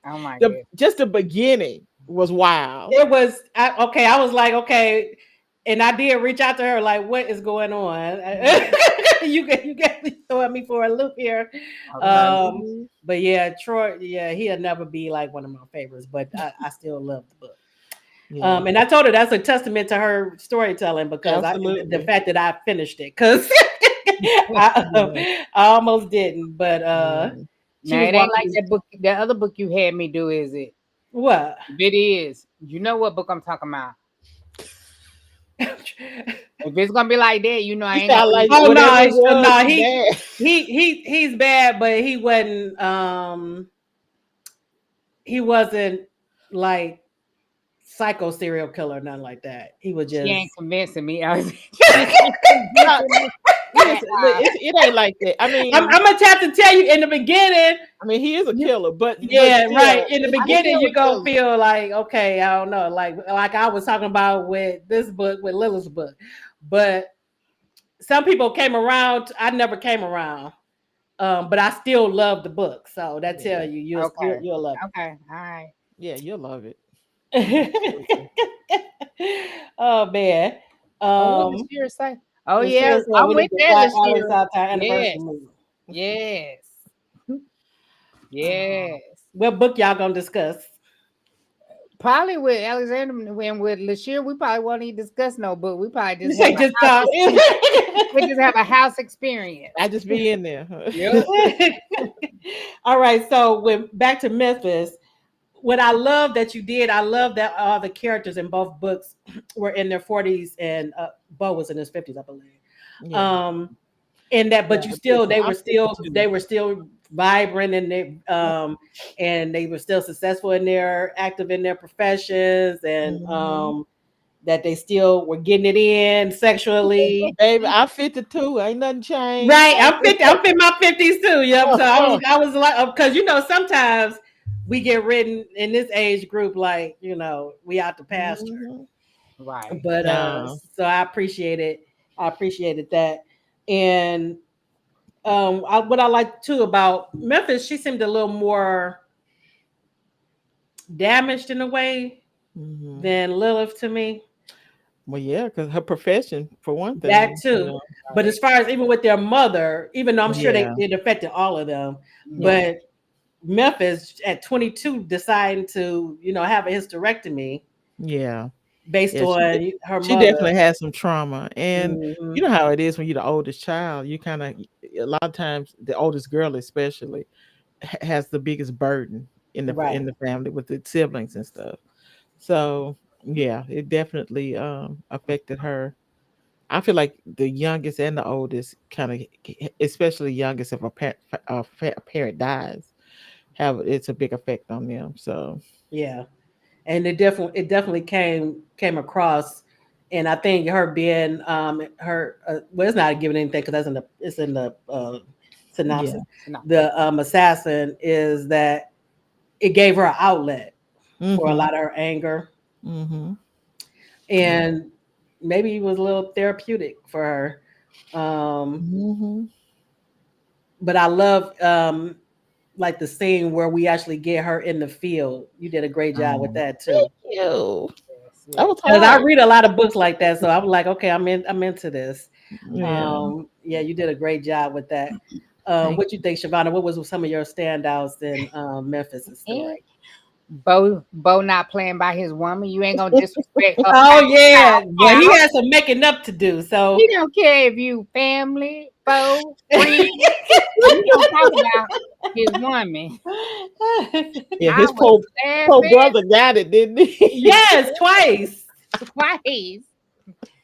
Oh my god! Just the beginning was wild. It was okay. I was like, okay, and I did reach out to her, like, what is going on? you got me throwing me for a loop here. Okay. But yeah, Troy, yeah, he'll never be like one of my favorites, but I still love the book. Yeah. And I told her that's a testament to her storytelling, because the fact that I finished it, because I almost didn't, but now it ain't like that book. That other book you had me do, is it? What? It is. You know what book I'm talking about. If it's gonna be like that, you know I ain't gonna like. Oh no, he's bad, but he wasn't like psycho serial killer, nothing like that. He was just. She ain't convincing me. It ain't like that. I mean, I'm gonna have to tell you in the beginning. I mean, he is a killer, but right. In the beginning, you're gonna feel like, okay, I don't know, like I was talking about with this book, with Lilith's book, but some people came around. I never came around, but I still love the book. So that tell you, you'll love it. Okay, all right. Yeah, you'll love it. Oh man. What did she say? Oh yeah, I'm with that. Yes. Yes. What book y'all gonna discuss? Probably with Alexandria and with LaShira, we probably won't even discuss no book. We probably just talk. We just have a house experience. I just be in there. All right, so back to Memphis. What I love that you did, I love that all the characters in both books were in their 40s, and Bo was in his 50s, I believe. Yeah. And that, but they were still vibrant, and they were still successful active in their professions, and that they still were getting it in sexually. Baby, I'm 52. Ain't nothing changed. Right, I'm in my 50s too. Yep. So I was like, because sometimes we get written in this age group, like, we out the pasture. Right. But so I appreciated that. And what I like too about Memphis, she seemed a little more damaged in a way than Lilith to me. Well, yeah, because her profession, for one thing. That too. But as far as even with their mother, even though I'm sure it affected all of them, but Memphis at 22 deciding to, have a hysterectomy. Yeah. Based on her mother. She definitely has some trauma. And you know how it is when you're the oldest child. You kind of, a lot of times, the oldest girl especially has the biggest burden in the family with the siblings and stuff. So, yeah, it definitely affected her. I feel like the youngest and the oldest kind of, especially youngest, if a parent dies, it's a big effect on them. So, yeah. And it definitely came across, and I think her being it's not giving anything because it's in the synopsis. No. The assassin is that it gave her an outlet for a Mhm. lot of her anger, Mhm. and maybe it was a little therapeutic for her. Mhm. But I love like the scene where we actually get her in the field. You did a great job with that too. Thank you. Yes, That yes. was Because I hard. read a lot of books like that, so I was like, okay, I'm into this. Yeah. Yeah, you did a great job with that. Thank What you think, Shavana? What was some of your standouts in Memphis' Eh, story? Bo not playing by his woman. You ain't gonna disrespect her Oh yeah, but he power. has some making up to do. So He don't care if you family, foe, friend. He don't talk about his woman. Yeah, I his was poor laughing brother got it, didn't he? yes, twice. twice.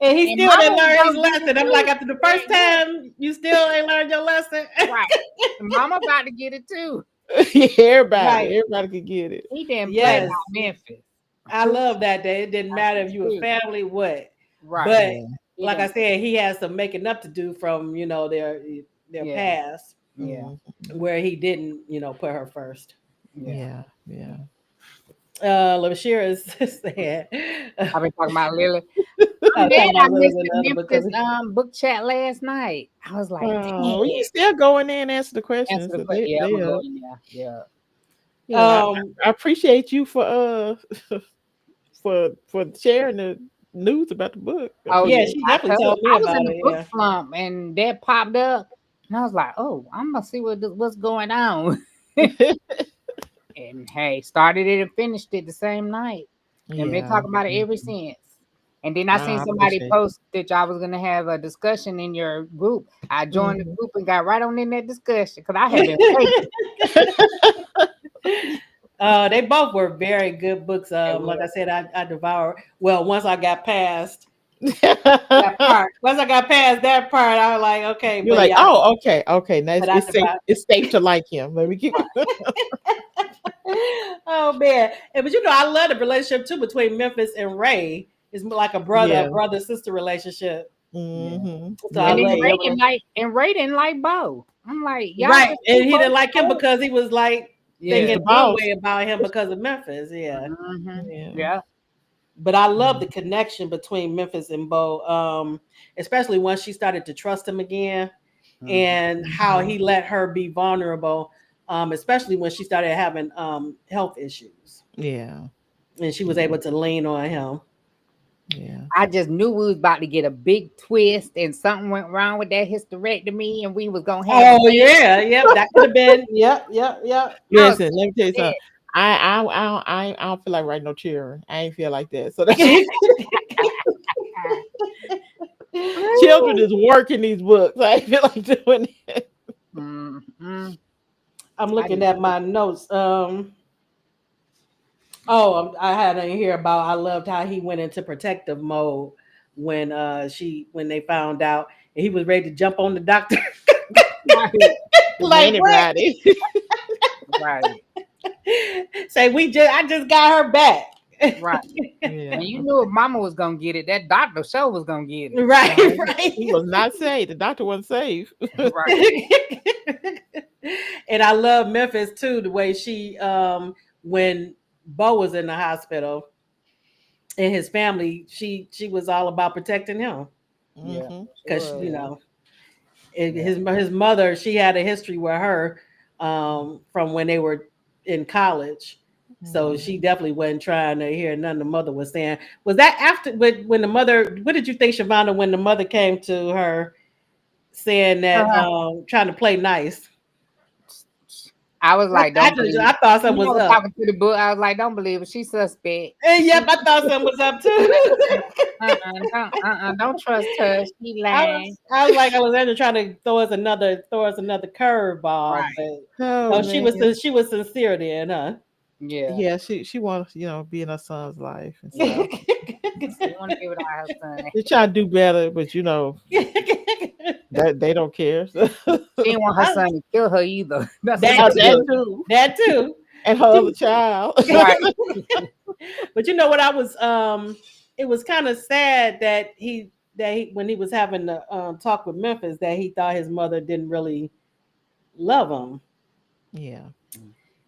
And he And still didn't mama was learn his gonna get it lesson. I'm like, too. after the Yeah, first time, you still ain't learned your lesson. right. Mama about to get it too. Yeah, Right. everybody could get it. He didn't play Yes. about Memphis. I True. love that day. It didn't That's matter if you were true. family, what. Right. But Yeah. He like I didn't. said, he has some making up to do from, their Yeah. past Yeah. Mhm. where he didn't, put her first. Yeah. Yeah. LaShira is saying, I've been talking about Lilith. I'm I mad talking I about Lilith missed in the the other book because Memphis book chat last night. I was like, Oh, you dang. still go in there and answer the Answer questions. the So question. Yeah, I'm they gonna go in there. Yeah. yeah. um I appreciate you for for sharing the news about the book. I Oh yeah, yeah, appreciate she I definitely told. told me I was about in a it. book Yeah. slump, and that popped up, and I was like, "Oh, I'm gonna see what's going on." it. And hey, started it and finished it the same night, and been Yeah. talking about it ever since. And then I seen I somebody appreciate post that y'all was gonna have a discussion in your group. I joined the it. group and got right on in that discussion because I had been waiting. They both were very good books. It Like I was. said, I devoured. Well, once I got past that Mhm. part, once I got past that part, I was like, okay, You're but like, yeah, oh, okay. Now but I it's safe. devoured. It's safe to like him. Let me keep. Oh man, but I love the relationship too between Memphis and Ray. It's more like a Yeah. brother sister relationship. Yeah. So I Yeah. And then love They. that. Ray didn't like Bo. I'm like, y'all Right, just and too he close didn't like him together. because he was like He was Yeah. the thinking one boss. way about him because of Memphis. Yeah. Yeah. Yeah. But I love Yeah. the connection between Memphis and Bo, especially once she started to trust him again, Mhm. and how Mhm. he let her be vulnerable, especially when she started having health issues, Yeah. and she was able to lean on him. Yeah. I just knew we was about to get a big twist and something went wrong with that hysterectomy and we was gonna have a Oh baby. yeah, yep, that could have been. Yep. I was Listen, let me tell you something. scared. I don't feel like writing no children. I ain't feel like that. So that's children is working these books. I ain't feel like doing it. Mm-mm. I'm I looking just at my notes. I had in here about I loved how he went into protective mode when when they found out and he was ready to jump on the doctor. right, With Like what? anybody. right, Say I just got her back. right. Yeah. And you knew if mama was gonna get it, that doctor show was gonna get it. Right, No, right. he was not safe. The doctor wasn't safe. Right. And I love Memphis too, the way she when Bo was in the hospital and his family, she was all about protecting him. Yeah. Hmm. Because Sure. Yeah. his mother, she had a history with her from when they were in college. So she definitely wasn't trying to hear nothing the mother was saying. Was that after when the mother? What did you think, Shavana, when the mother came to her saying that Uh-huh. trying to play nice? I was like, don't believe. I thought something You was know, up. talking to the book, I was like, don't believe it. She's suspect. And She yep, I thought something was up too. don't trust her. She lying. I was like Alexandra trying to throw us another curveball, Right. but Oh no, man. she was sincere then, huh? Yeah. Yeah, she wants, be in her son's life and Yeah. stuff. She want to be with her son. They try to do better, but that they don't care. She didn't want her son to kill her either. That's That another That too. book. too. That too. And her other child. Right. But you know what I was it was kind of sad that he when he was having the talk with Memphis that he thought his mother didn't really love him. Yeah.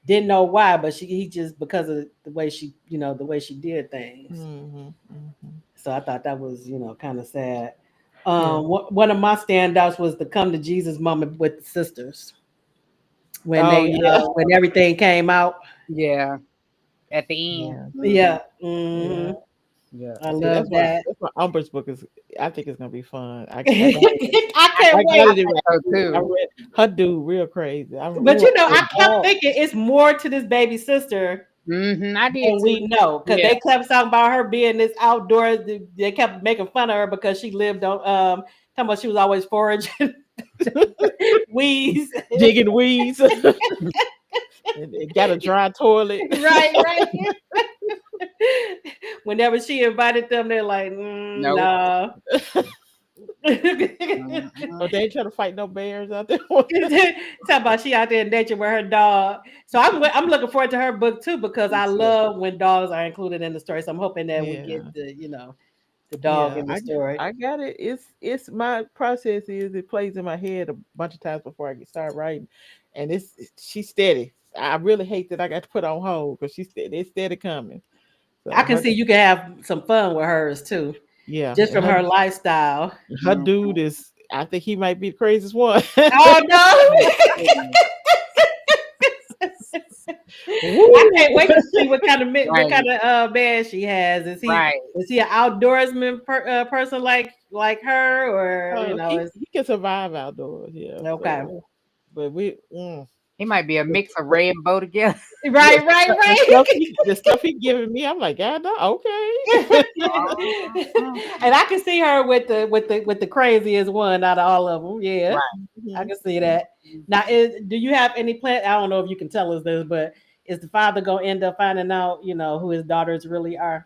Didn't know why, but he just because of the way the way she did things. Mm-hmm. Mm-hmm. So I thought that was, kind of sad. Yeah. One of my standouts was the come to Jesus moment with the sisters when Oh yeah. when everything came out. Yeah. At the end. Yeah. Yeah, Yeah. Yeah. I See, love that. that's my Umber's book is. I think it's gonna be fun. I I, can't I wait. got it. think so I too. read her dude real crazy. But I kept Oh, thinking it's more to this baby sister I did than too. we know because Yeah. they kept talking about her being this outdoors. They kept making fun of her because she lived on talking about she was always foraging weeds. digging weeds. and got a dry toilet. Right. Whenever she invited them, they're like, Nope. no. Oh, they ain't trying to fight no bears out there. Talk about she out there in nature with her dog. So I'm looking forward to her book too because I love when dogs are included in the story. So I'm hoping that we get the dog Yeah, in the story. I got it. It's my process is it plays in my head a bunch of times before I get started writing, and she's steady. I really hate that I got to put on hold because it's steady coming. So I can see you can have some fun with hers too, yeah, just and from her lifestyle. her dude is. I think he might be the craziest one. Oh no! I can't wait to see what kind of man she has. Is he an outdoorsman person like her, or he can survive outdoors. Yeah. Okay. So, but he might be a mix of Ray and Bo together. Right. The stuff he giving me, I'm like, God, no, okay. And I can see her with the craziest one out of all of them. Yeah, Right. I can see that. Now, do you have any plan? I don't know if you can tell us this, but is the father gonna end up finding out, who his daughters really are?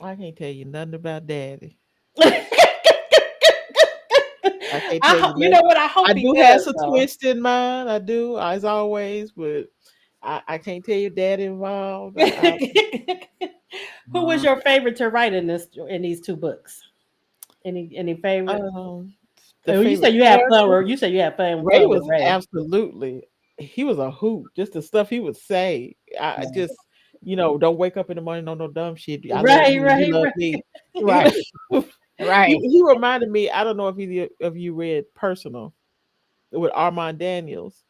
I can't tell you nothing about daddy. I can't You tell you know what? I hope I he do does, have some though. twists in mind. I do, as always, but I can't tell you daddy involved. Who was your favorite to write in these two books? Any favorite? The You said favorite you had fun. character, You said you had fun Ray with was Ray. absolutely. He was a hoot. Just the stuff he would say. I just, don't wake up in the morning on no dumb shit. I love you. You love me. Right. Right. He reminded me. I don't know if either of you read Personal with Armand Daniels.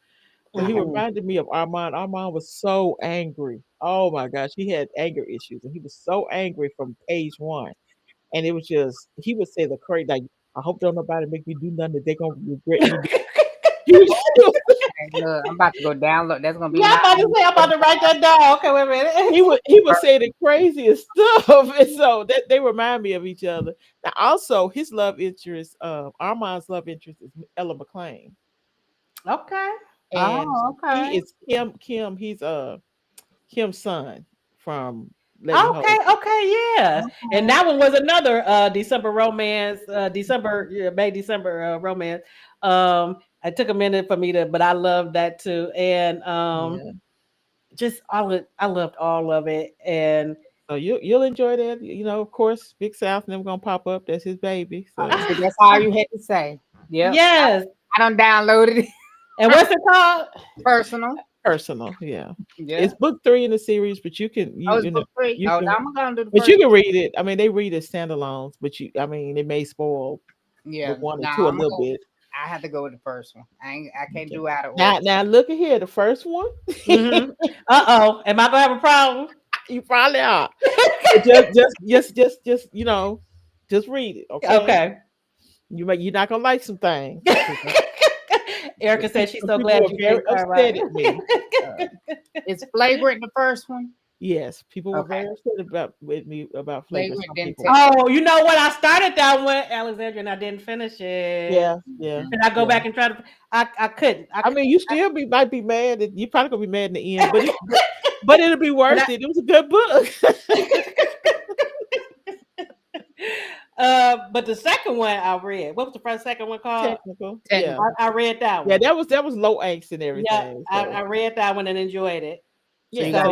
But he reminded me of Armand. Armand was so angry. Oh my gosh, he had anger issues, and he was so angry from page one. And it was just he would say the crazy like, "I hope don't nobody make me do nothing that they're gonna regret me." Look, I'm about to go download. That's gonna be. Yeah, I'm about to write that down. Okay, wait a minute. He would say the craziest stuff, and so that they remind me of each other. Now, also his love interest, Armand's love interest is Ella McClain. Okay. And okay. he is Kim. He's Kim's son from Okay, yeah. And that one was another December romance, May December romance. It took a minute for me but I love that too. And just I loved all of it. And so you'll enjoy that. Of course, Big South and them gonna pop up. That's his baby. So that's all you had to say. Yeah. Yes. I done downloaded it. And what's it called? Personal, yeah. It's book 3 in the series, but you can book 3. I'm gonna do the but you can read it. I mean, they read it standalones, but it may spoil book 1 and 2 a little bit. I have to go with the first one. I can't do out of order. Now look at here, the first one. Mm-hmm. Am I gonna have a problem? You probably are. just just read it. Okay. You're not gonna like some things. Erica said she's so glad you very upset at me. It's flagrant the first one. Yes, people were very upset with me about flagrant. Oh, you know what? I started that one, Alexandria, and I didn't finish it. Yeah. And I go back and try to. I couldn't. I mean, you still might be mad. You probably gonna be mad in the end, but it'll be worth it. It was a good book. But the second one I read. What was the second one called? Technical. Yeah, I read that one. Yeah, that was low angst and everything. Yeah, so. I read that one and enjoyed it. Yeah.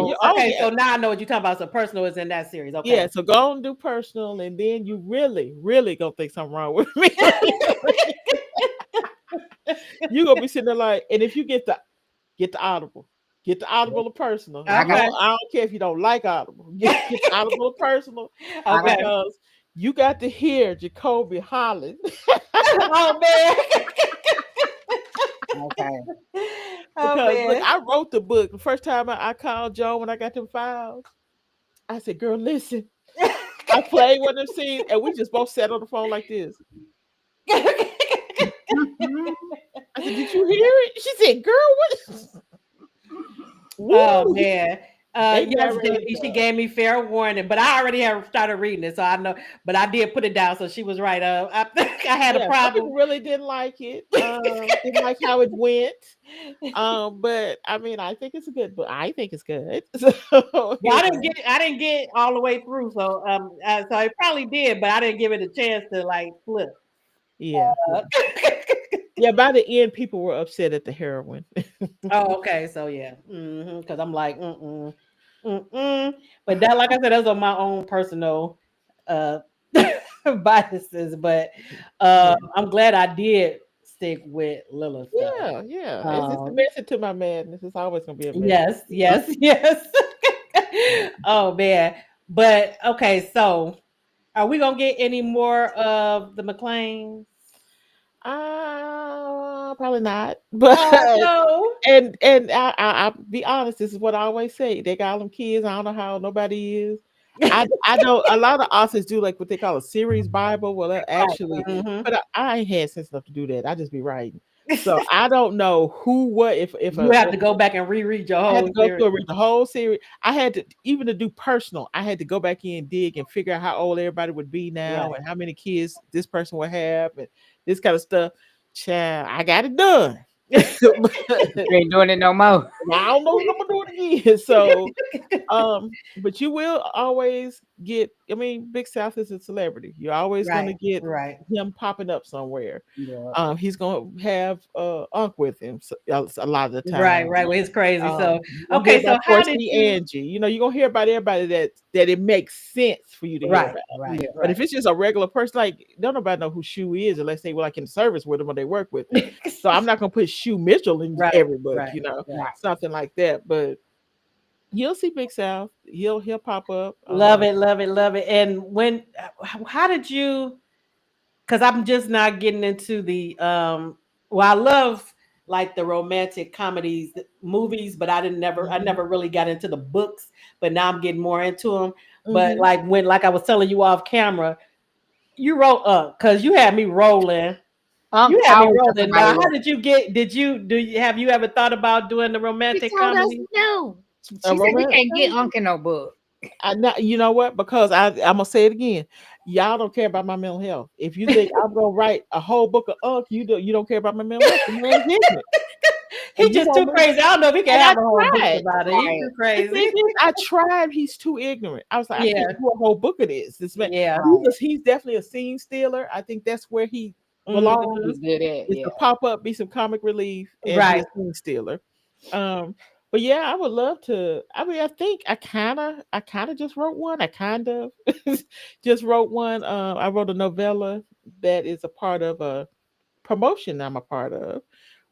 So now I know what you're talking about. So Personal is in that series. Okay. Yeah. So go on and do Personal, and then you really, really gonna think something wrong with me. You gonna be sitting there like, and if you get the Audible, get the Audible or personal. I got Okay. I don't care if you don't like Audible, get the Audible or personal I Okay. got because you got to hear Jacoby Holland. Oh man. okay. Oh Because look, man. I wrote the book. The first time I called Joan when I got them files, I said, "Girl, listen." I played one of them scenes, and we just both sat on the phone like this. I said, "Did you hear it?" She said, "Girl, what?" Oh Woo! man. They Yes, narrated. Debbie, she gave me fair warning, but I already have started reading it, so I know. But I did put it down, so she was right. I think I had a Yeah, some problem. people really didn't like it. Didn't like how it went. But I mean, I think it's a good book. I think it's good. So Well, you know, I didn't get all the way through, so so it probably did, but I didn't give it a chance to like flip. yeah, yeah, Uh, yeah. By the end, people were upset at the heroine. oh, okay, so yeah, because I'm like, mm. But that, like I said, that's on my own personal uh biases, but Yeah, I'm glad I did stick with Lilith though. yeah, yeah. It's a Um, method to my madness. It's always gonna be a method. yes, yes, yes. Oh man, but okay, so are we gonna get any more of the McLeans? Probably not. But Oh no. and I'll be honest. This is what I always say. They got all them kids. I don't know how nobody is. I know a lot of authors do like what they call a series Bible. Well, they'll Right. actually, Mhm. but I ain't had sense enough to do that. I just be writing. So I don't know who what if You have a to go back and reread your I had to whole go series. through and read the whole series. I had to even to do personal. I had to go back in, dig, and figure out how old everybody would be now, Right. and how many kids this person would have, and this kind of stuff. Child, I got it done. But You ain't doing it no more. I don't know if I'm gonna do it again. So but you will always get. I mean, Big South is a celebrity. You're always gonna Right. get Right. him popping up somewhere. Yeah. He's gonna have Unc with him a lot of the Right. time. Right. Well, it's crazy. So You're gonna hear okay. So about how did 4C you? Angie. You know, you're gonna hear about everybody that it makes sense for you to hear Right. about. Right. Yeah. But Right. if it's just a regular person, like don't nobody know who Shu is unless they were like in service with him or they work with him. So I'm not gonna put Shu Mitchell in Right. every book, Right. you know, Right. Right. something like that. But you'll see Big South. He'll pop up. Love it. Love it. Love it. And when? How did you? Because I'm just not getting into the well, I love like the romantic comedies movies, but I Mhm, never really got into the books, but now I'm getting more into them. But mhm. like when like I was telling you off camera, you wrote up because you had me rolling. You had me Always got rolling. somebody Now, how with. did you get? Do you have you ever thought about doing the She romantic told us comedy? no. A She said we romance can't get comedy? Unc in no book. You know what? Because I'm gonna say it again. Y'all don't care about my mental health. If you think I'm gonna write a whole book of you don't care about my mental health. The man's ignorant, He and you just too want me. crazy. I don't know if he can And I have a whole book tried. about it. He's Right. too The thing crazy. is, I tried. He's too ignorant. I was like, I Yeah, can't do a whole book of this. This man, yeah. Right. he's definitely a scene stealer. I think that's where he belongs. Mhm. He's good at Is yeah. to pop up, be some comic relief, and be a Right. scene stealer. Um, but yeah, I would love to. I mean, I think I kind of just wrote one. I kind of just wrote one. I wrote a novella that is a part of a promotion I'm a part of,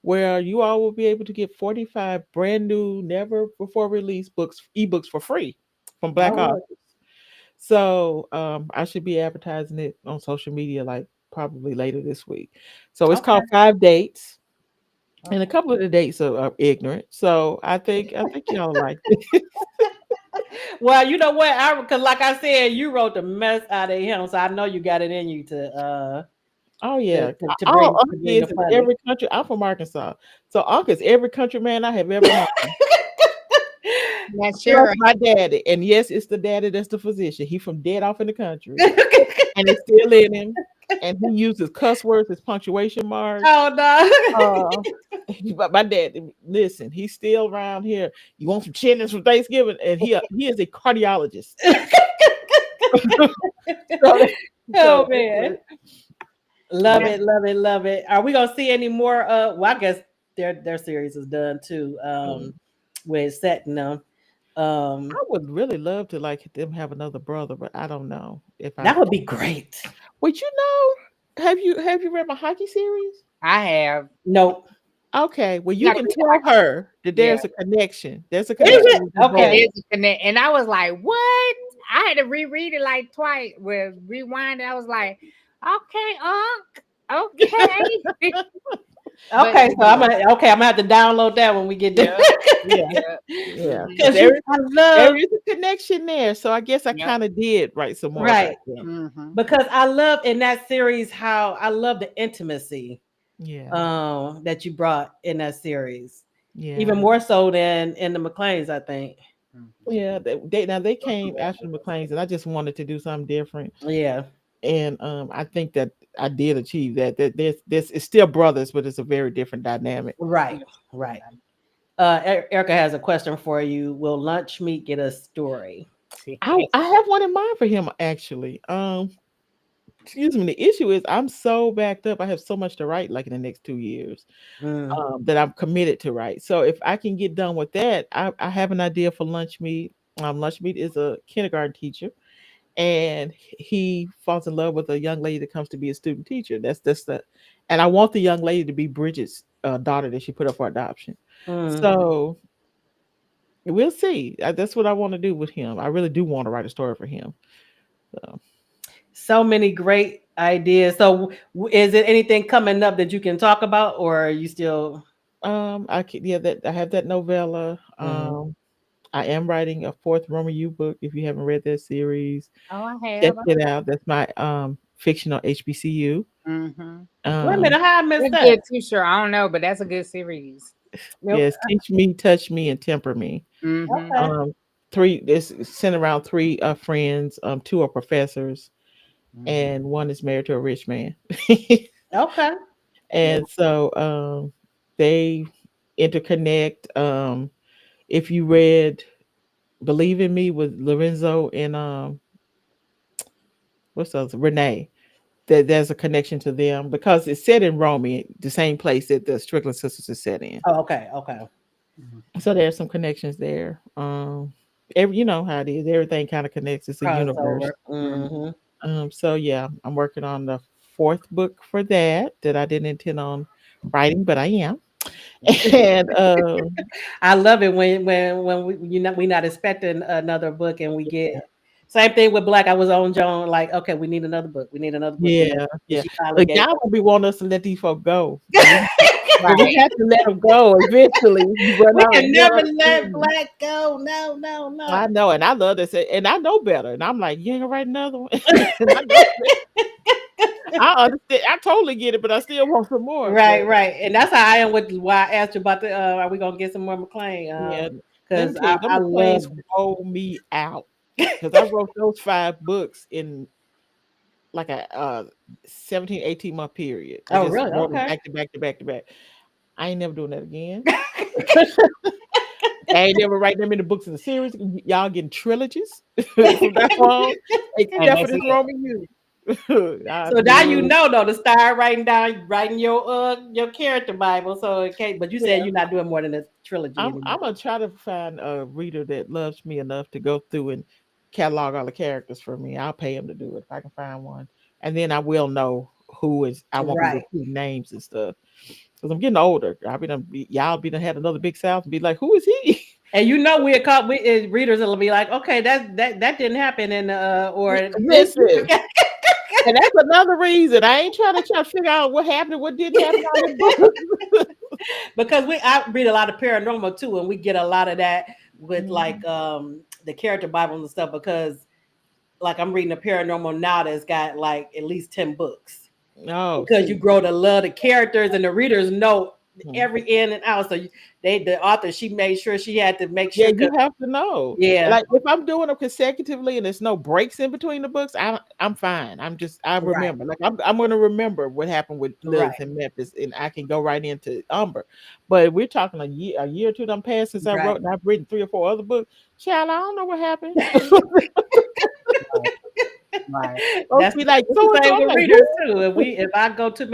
where you all will be able to get 45 brand new, never before released books, ebooks for free from Black Oh, look. authors. So I should be advertising it on social media like probably later this week. So it's Okay. called 5 Dates, and a Okay. couple of the dates are ignorant. So I think y'all like it. Well, you know what? I because like I said, you wrote the mess out of him, so I know you got it in you Oh yeah, all to Unc bring is the in funny. every country. I'm from Arkansas, so Unc is every country man I have ever known. That's Plus sure. my daddy, and yes, it's the daddy that's the physician. He from dead off in the country, and it's still in him. And he uses cuss words as punctuation marks. Oh no. Uh, but my dad, listen, he's still around here. You want some chitlins from Thanksgiving? And he is a cardiologist. So, Oh so man. Love yeah, it, love it, love it. Are we gonna see any more well I guess their series is done too, mm. with setting them. Um I would really love to like them have another brother, but I don't know if I. that would be great. Would you know? Have you read my hockey series? I have. Nope. Okay, well, You you gotta can read it tell like her that yeah. there's a connection. There's a Is connection it? with you It both. Okay. is a connect. And I was like, what? I had to reread it like twice with rewind. I was like, okay, okay. But Okay. So yeah, I'm gonna have to download that when we get there. Yeah, yeah, yeah. yeah. Mm-hmm. But Because I there love is a connection there, so I guess I Yep. kind of did write some more about right. them. Mm-hmm. Because I love in that series how I love the intimacy Yeah, that you brought in that series. Even yeah, more so than in the McLeans, I think. yeah. They came after the McLeans, and I just wanted to do something different. Yeah. And I think that I did achieve that. That there's it's still brothers, but it's a very different dynamic. Right. Right. Erica has a question for you. Will Lunch Meat get a story? I have one in mind for him actually. Excuse me. The issue is I'm so backed up. I have so much to write, like in the next 2 years, Mm. that I'm committed to write. So if I can get done with that, I have an idea for Lunch Meat. Lunch Meat is a kindergarten teacher, and he falls in love with a young lady that comes to be a student teacher. That's the, and I want the young lady to be Bridget's daughter that she put up for adoption. Mm. So we'll see. That's what I want to do with him. I really do want to write a story for him. So, So many great ideas. So, is it anything coming up that you can talk about, or are you still? I can, yeah, that I have that novella. Mhm. I am writing a fourth Roman U book. If you haven't read that series, Oh, I check have. it out. That's my fiction on HBCU. Mm-hmm. Wait a Um, minute, how I missed That's that? good too, sure. I don't know, but that's a good series. Nope. yes, teach me, touch me, and temper me. Mm-hmm. Okay. Three. It's centered around three friends. Two are professors, Mm-hmm. and one is married to a rich man. Okay. And so they interconnect. If you read "Believe in Me" with Lorenzo and what's else, Renee, that there's a connection to them because it's set in Rome, the same place that the Strickland sisters is set in. Oh, okay. Okay. So there's some connections there. Every you know how it is. Everything kind of connects. It's a universe. Crossover. Hmm. So yeah, I'm working on the fourth book for that I didn't intend on writing, but I am. And I love it when we're not expecting another book and we get same thing with Black. I was on Joan like, okay, we need another book. We need another book. yeah, And yeah. she finally Look, gave y'all up. will be wanting us to let these folk go, but we Right. have to let them go eventually. You run We out, can you run never out of let steam. Black go. No, no, no. I know, and I love this, and I know better. And I'm like, you ain't gonna write another one. And I know I understand. I totally get it, but I still want some more. But Right, right. And that's how I am with why I asked you about the are we gonna get some more McLean? yeah, let me Because tell you, them I love McLeans roll me out because I wrote those 5 books in like a 17, 18 month period. I oh just really? wrote them Okay. back to back to back to back. I ain't never doing that again. I ain't never writing them in the books in the series. Y'all getting trilogies from that on, And except for that's this it. Roman you. So now you know though to start writing your character Bible. So okay, but you said Yeah. you're not doing more than a trilogy I'm anymore. gonna try to find a reader that loves me enough to go through and catalog all the characters for me. I'll pay him to do it if I can find one, and then I will know who is. I won't be Right. repeating names and stuff because I'm getting older. Y'all be done had another big South and be like, who is he? And you know readers will be like, okay, that didn't happen in or this Listen, and that's another reason I ain't trying to figure out what happened and what didn't happen on the book. because I read a lot of paranormal too, and we get a lot of that with like the character Bible and stuff because like I'm reading a paranormal now that's got like at least 10 books Oh, because you see. grow to love the characters and the readers know Mhm. every in and out. So the author, she made sure she had to make Yeah, sure you because have to know. yeah, Like if I'm doing them consecutively and there's no breaks in between the books, I'm fine. I right, remember. Like I'm gonna remember what happened with right, Lilith and Memphis, and I can go right into Umber. But we're talking a year or two done passed since I right. wrote, and I've written 3 or 4 other books. Child, I don't know what happened. Right. Folks That's be like it's so the and so. same I'm with like, readers too. If I go too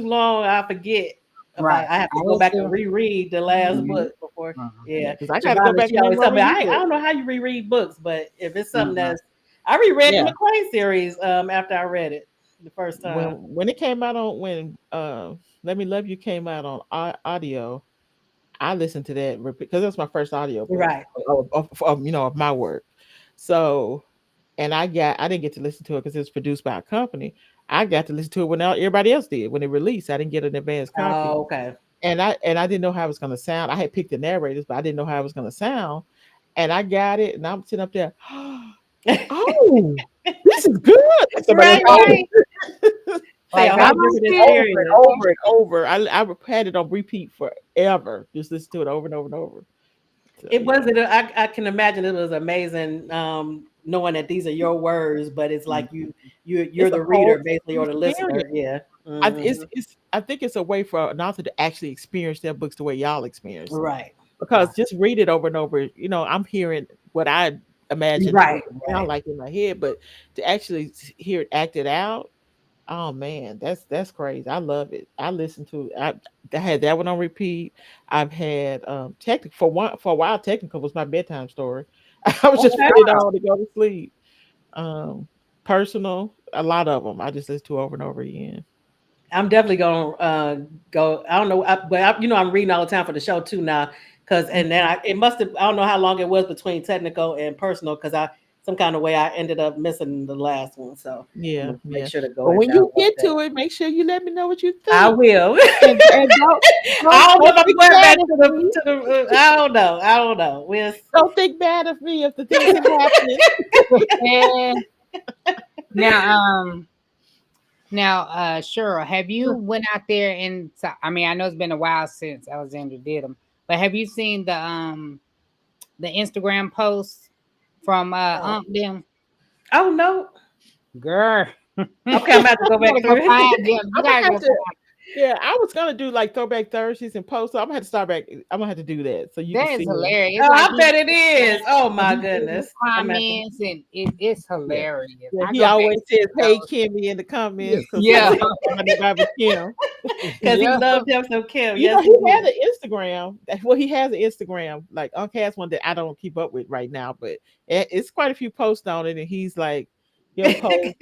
long, I forget Right. about. I have I to go used back and to. reread the last who? book before. Mhm. Yeah, Yeah, because I got to go Shavonda, back she and read always tell me, Roman I Euclid. don't know how you reread books, but if it's something Mhm. that's I reread the Yeah, McLean series after I read it the first time. when it came out on when Let Me Love You came out on audio. I listened to that because that's my first audio book Right. of my work. So, and I didn't get to listen to it because it was produced by a company. I got to listen to it when everybody else did when it released. I didn't get an advance copy, Oh, okay. and I didn't know how it was going to sound. I had picked the narrators, but I didn't know how it was going to sound. And I got it, and I'm sitting up there. Oh, this is good. Like somebody else Right, told right. me. Say Like a I whole like different it. Over and experience. over and over. I had it on repeat forever. Just listen to it over and over and over. So It yeah. wasn't. I can imagine it was amazing, knowing that these are your words, but it's like you're It's a the whole reader basically, or the listener. experience. Yeah. I think it's a way for an author to actually experience their books the way y'all experience them. Right. Because just read it over and over, I'm hearing what I imagine it Right. would sound Right. like in my head, but to actually hear it acted out, oh man, that's crazy. I love it. I listened to I had that one on repeat. I've had for a while technical was my bedtime story. I was just Okay. putting it on to go to sleep. Um Personal, a lot of them I just listen to over and over again. I'm definitely gonna go. I don't know, I'm reading all the time for the show too now. Cause and then it must have. I don't know how long it was between technical and personal. Cause I some kind of way I ended up missing the last one. So I'm Yeah, gonna make yeah. sure to go But and when you download get that. to it, make sure you let me know what you I think. will. And I don't know if don't I'm think going bad back of to the me. I don't know. I don't know. We'll Don't think bad of me if the things have happened. And now, Cheryl, have you went out there and I mean, I know it's been a while since Alexandra did them, but have you seen the Instagram posts from oh. them? Oh no. Girl, Okay, I'm about to go I'm back gonna go through go. it. find them. You I'm gonna gotta have go to. find. Yeah, I was gonna do like throwback Thursdays and posts. So I'm gonna have to start back. I'm gonna have to do that so you can That is see them. hilarious. Oh, It's like I bet it is. Oh my he in the goodness. I'm at the comments, and it's Yeah, hilarious. yeah. I He go back always to says, "Hey, those. Kimmy" in the comments because Yeah, my name is Kim. because he yeah. loved him some Kim. You Yes, know, he he had did. an Instagram. Well, he has an Instagram. Like Unc has one that I don't keep up with right now, but it's quite a few posts on it. And he's like, he'll post,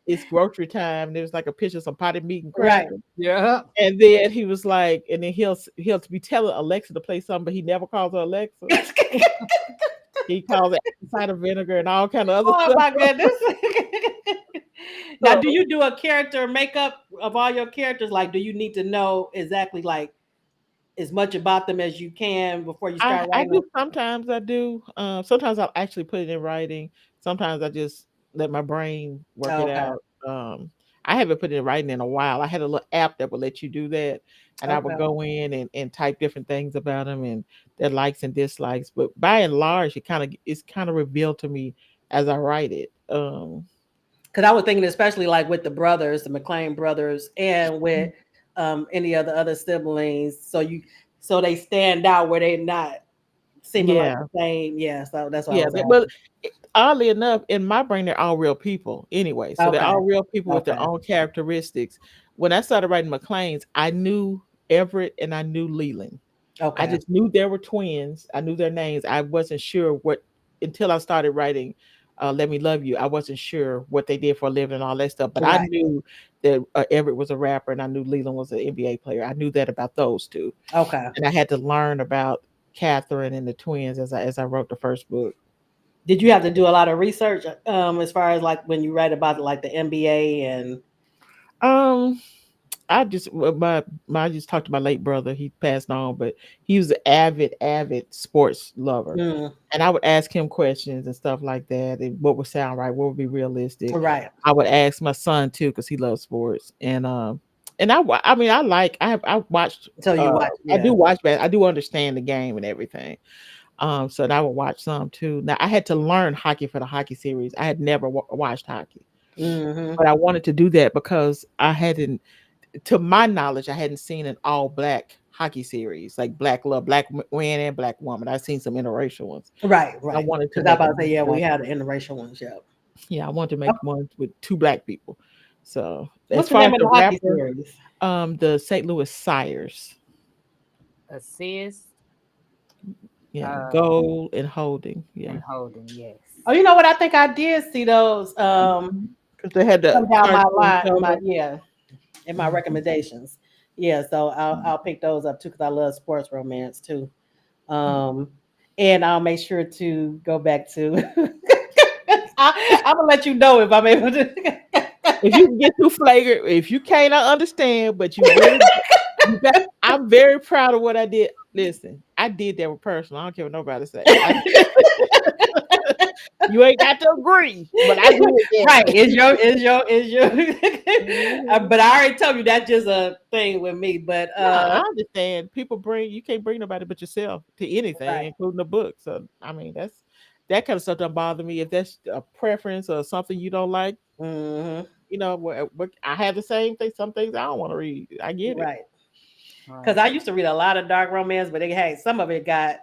it's grocery time. There's like a picture of some potted meat and Right. crackers. Yeah. And then he was like, and then he'll be telling Alexa to play something, but he never calls her Alexa. He calls it cider vinegar and all kind of other Oh stuff. my goodness. Now, So do you do a character makeup of all your characters? Like, do you need to know exactly like as much about them as you can before you start I writing do them? sometimes I do. Sometimes I'll actually put it in writing. Sometimes I just let my brain work Oh, it okay. out. I haven't put it in writing in a while. I had a little app that would let you do that. And I would Okay. go in and type different things about them and their likes and dislikes. But by and large, it's kind of revealed to me as I write it. Because I was thinking, especially like with the brothers, the McLean brothers, and with any of the other siblings, so they stand out where they're not seeming like Yeah. the same. Yeah, so that's what I Yeah, was but asking. oddly enough, in my brain, they're all real people anyway. So they're Okay, all real people with their okay, own characteristics. When I started writing McLean's, I knew Everett and I knew Leland. I okay, just knew they were twins. I knew their names. I wasn't sure what until I started writing Let Me Love You. I wasn't sure what they did for a living and all that stuff. But I right, knew that Everett was a rapper and I knew Leland was an NBA player. I knew that about those two. okay. And I had to learn about Catherine and the twins as I wrote the first book. Did you have to do a lot of research as far as like when you write about like the NBA and Um, I just I just talked to my late brother. He passed on, but he was an avid sports lover, mm, and I would ask him questions and stuff like that, and what would sound right, what would be realistic. right? I would ask my son too because he loves sports, and I mean I watched So you watch, I yeah, do watch I do understand the game and everything. So I would watch some too. Now I had to learn hockey for the hockey series. I had never watched hockey, hmm but I wanted to do that because I hadn't to my knowledge, I hadn't seen an all black hockey series like Black Love, Black Man and Black Woman. I've seen some interracial ones. right, I right. wanted to Because I make about a to say, yeah, we black. had the interracial ones, yeah. Yeah, I wanted to make one with two black people. So as What's the far as name of the the hockey rapper, series? the St. Louis Sires, Assist yeah, uh goal and holding, yeah, and holding. Yes. Oh, you know what? I think I did see those because they had the come down my cartoon line. cover. Yeah, in my recommendations. Yeah, so I'll pick those up too because I love sports romance too. Um, and I'll make sure to go back to. I'm gonna let you know if I'm able to. If you can get too flagrant, if you can't, I understand, but you really, I'm very proud of what I did. Listen, I did that with personal. I don't care what nobody say. You ain't got to agree, but I did Right, that. is your. Mhm. But I already told you that's just a thing with me. But No, I understand. People bring you can't bring nobody but yourself to anything, right. including the book. So I mean, that's that kind of stuff doesn't bother me. If that's a preference or something you don't like, Hmm. I have the same thing. Some things I don't want to read. I get it. Right. Because Right. I used to read a lot of dark romance, but some of it got,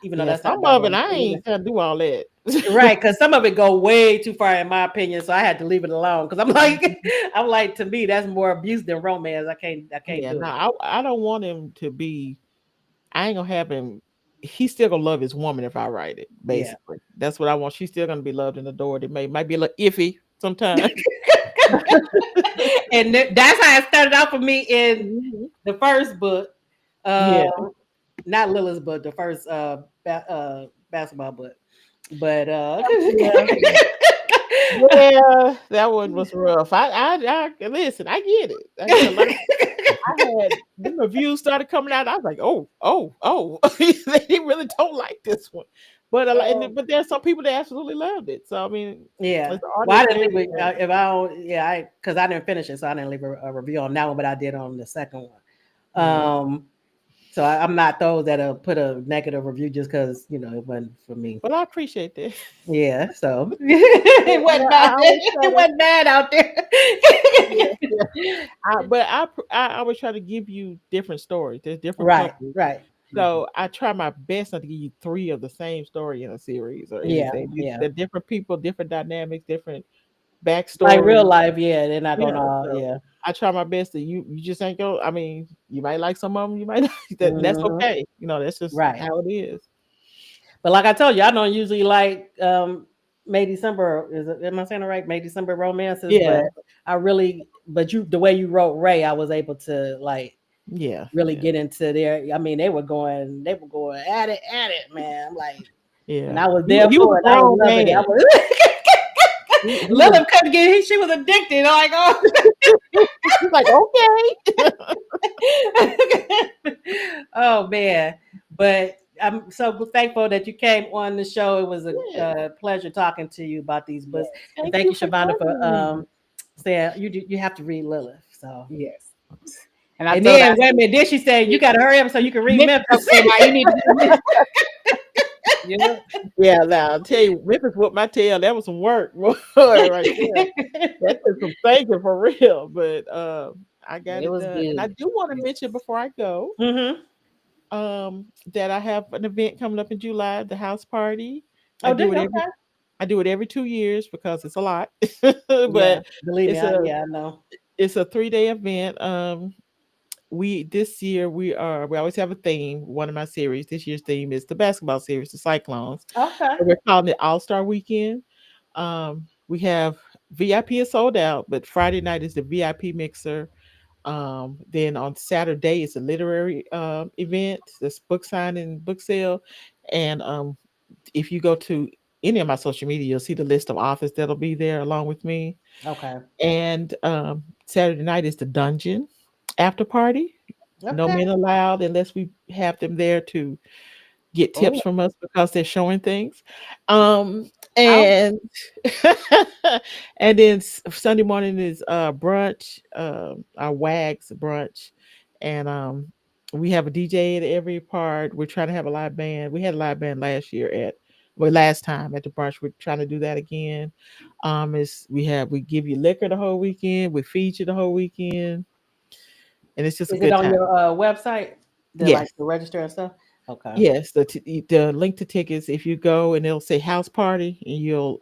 even though Yeah, that's not some dark of it romance. I ain't gonna do all that. Right, because some of it go way too far in my opinion, so I had to leave it alone. Because I'm like, I'm like, to me, that's more abuse than romance. I can't Yeah, do no, it. I don't want him to be. I ain't gonna have him. He's still gonna love his woman if I write it. Yeah. Basically, that's what I want. She's still gonna be loved and adored. It might be a little iffy sometimes. And that's how it started out for me in Mhm. the first book. Yeah, Not Lilith's book, the first basketball book. But yeah, yeah. That one was rough. I listen. I get it. I get a lot. I had the reviews started coming out. I was like, oh, they really don't like this one. But but there's some people that absolutely loved it. So I mean, yeah. it's the Well, I audience for didn't leave it everything. if I don't. Yeah, I because I didn't finish it, so I didn't leave a review on that one, but I did on the second one. Yeah. So I'm not those that'll put a negative review just because it wasn't for me. Well, I appreciate that. Yeah, so it wasn't Yeah, bad. I always try It to. wasn't bad out there. Yeah, yeah. I always try to give you different stories. There's different Right, couples. right. So I try my best not to give you three of the same story in a series or Yeah, anything. yeah. They're different people, different dynamics, different Like real backstories. life, yeah, they're not Yeah. gonna. So Yeah. I try my best that you just ain't go. I mean, you might like some of them, you might not. That's Hmm. okay. That's just Right. how it is. But like I told you, I don't usually like May December. Am I saying it right? May December romances, but Yeah. but the way you wrote Ray, I was able to like Yeah. really Yeah. get into there. I mean, they were going at it, man. I'm like, and Yeah. I was there He was for a it. I was grown loving it. I man. was He was Lilith couldn't get. She was addicted. I'm like, oh. he's like, okay. Oh man, but I'm so thankful that you came on the show. It was a Yeah. pleasure talking to you about these Yeah. books, and Thank thank you you, for Shavonda, for having me. saying you have to read Lilith. So, Yes. And I and told her, I then wait a said, minute, then she said you got to hurry up so you can read Memphis Memphis. came out. You need to get Memphis. Yeah. Yeah, now I'll tell you, Memphis whooped my tail. That was some work, boy, right there. That took some thinking for real, but I got It it was done. And I good. do want to mention Yes. before I go, Hmm. that I have an event coming up in July, the house party. I Oh, do did it every okay? I do it every 2 years because it's a lot, Yeah, but believe me, it's a yeah, I know. it's a 3 day event. We this year we always have a theme. One of my series this year's theme is the basketball series, the Cyclones. Okay, So we're calling it All Star Weekend. We have VIP is sold out, but Friday night is the VIP mixer. Then on Saturday is a literary event, this book signing, book sale, and if you go to any of my social media, you'll see the list of authors that'll be there along with me. okay, And Saturday night is the dungeon after party. No okay. men allowed unless we have them there to get tips Oh, from us because they're showing things. Um, out. and and then Sunday morning is brunch, our WAGs brunch, and we have a DJ at every part. We're trying to have a live band. We had a live band last time at the brunch. We're trying to do that again. Is we give you liquor the whole weekend. We feed you the whole weekend, and it's just a Is it good on time. your website? The like Yes. the register and stuff. Okay, Yes, the link to tickets. If you go and it'll say house party, and you'll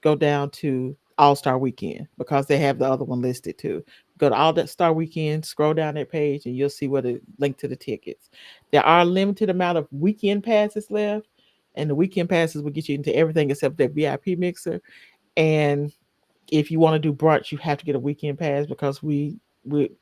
go down to All Star Weekend because they have the other one listed too. Go to All That Star Weekend, scroll down that page, and you'll see where the link to the tickets. There are a limited amount of weekend passes left, and the weekend passes will get you into everything except that VIP mixer. And if you want to do brunch, you have to get a weekend pass because we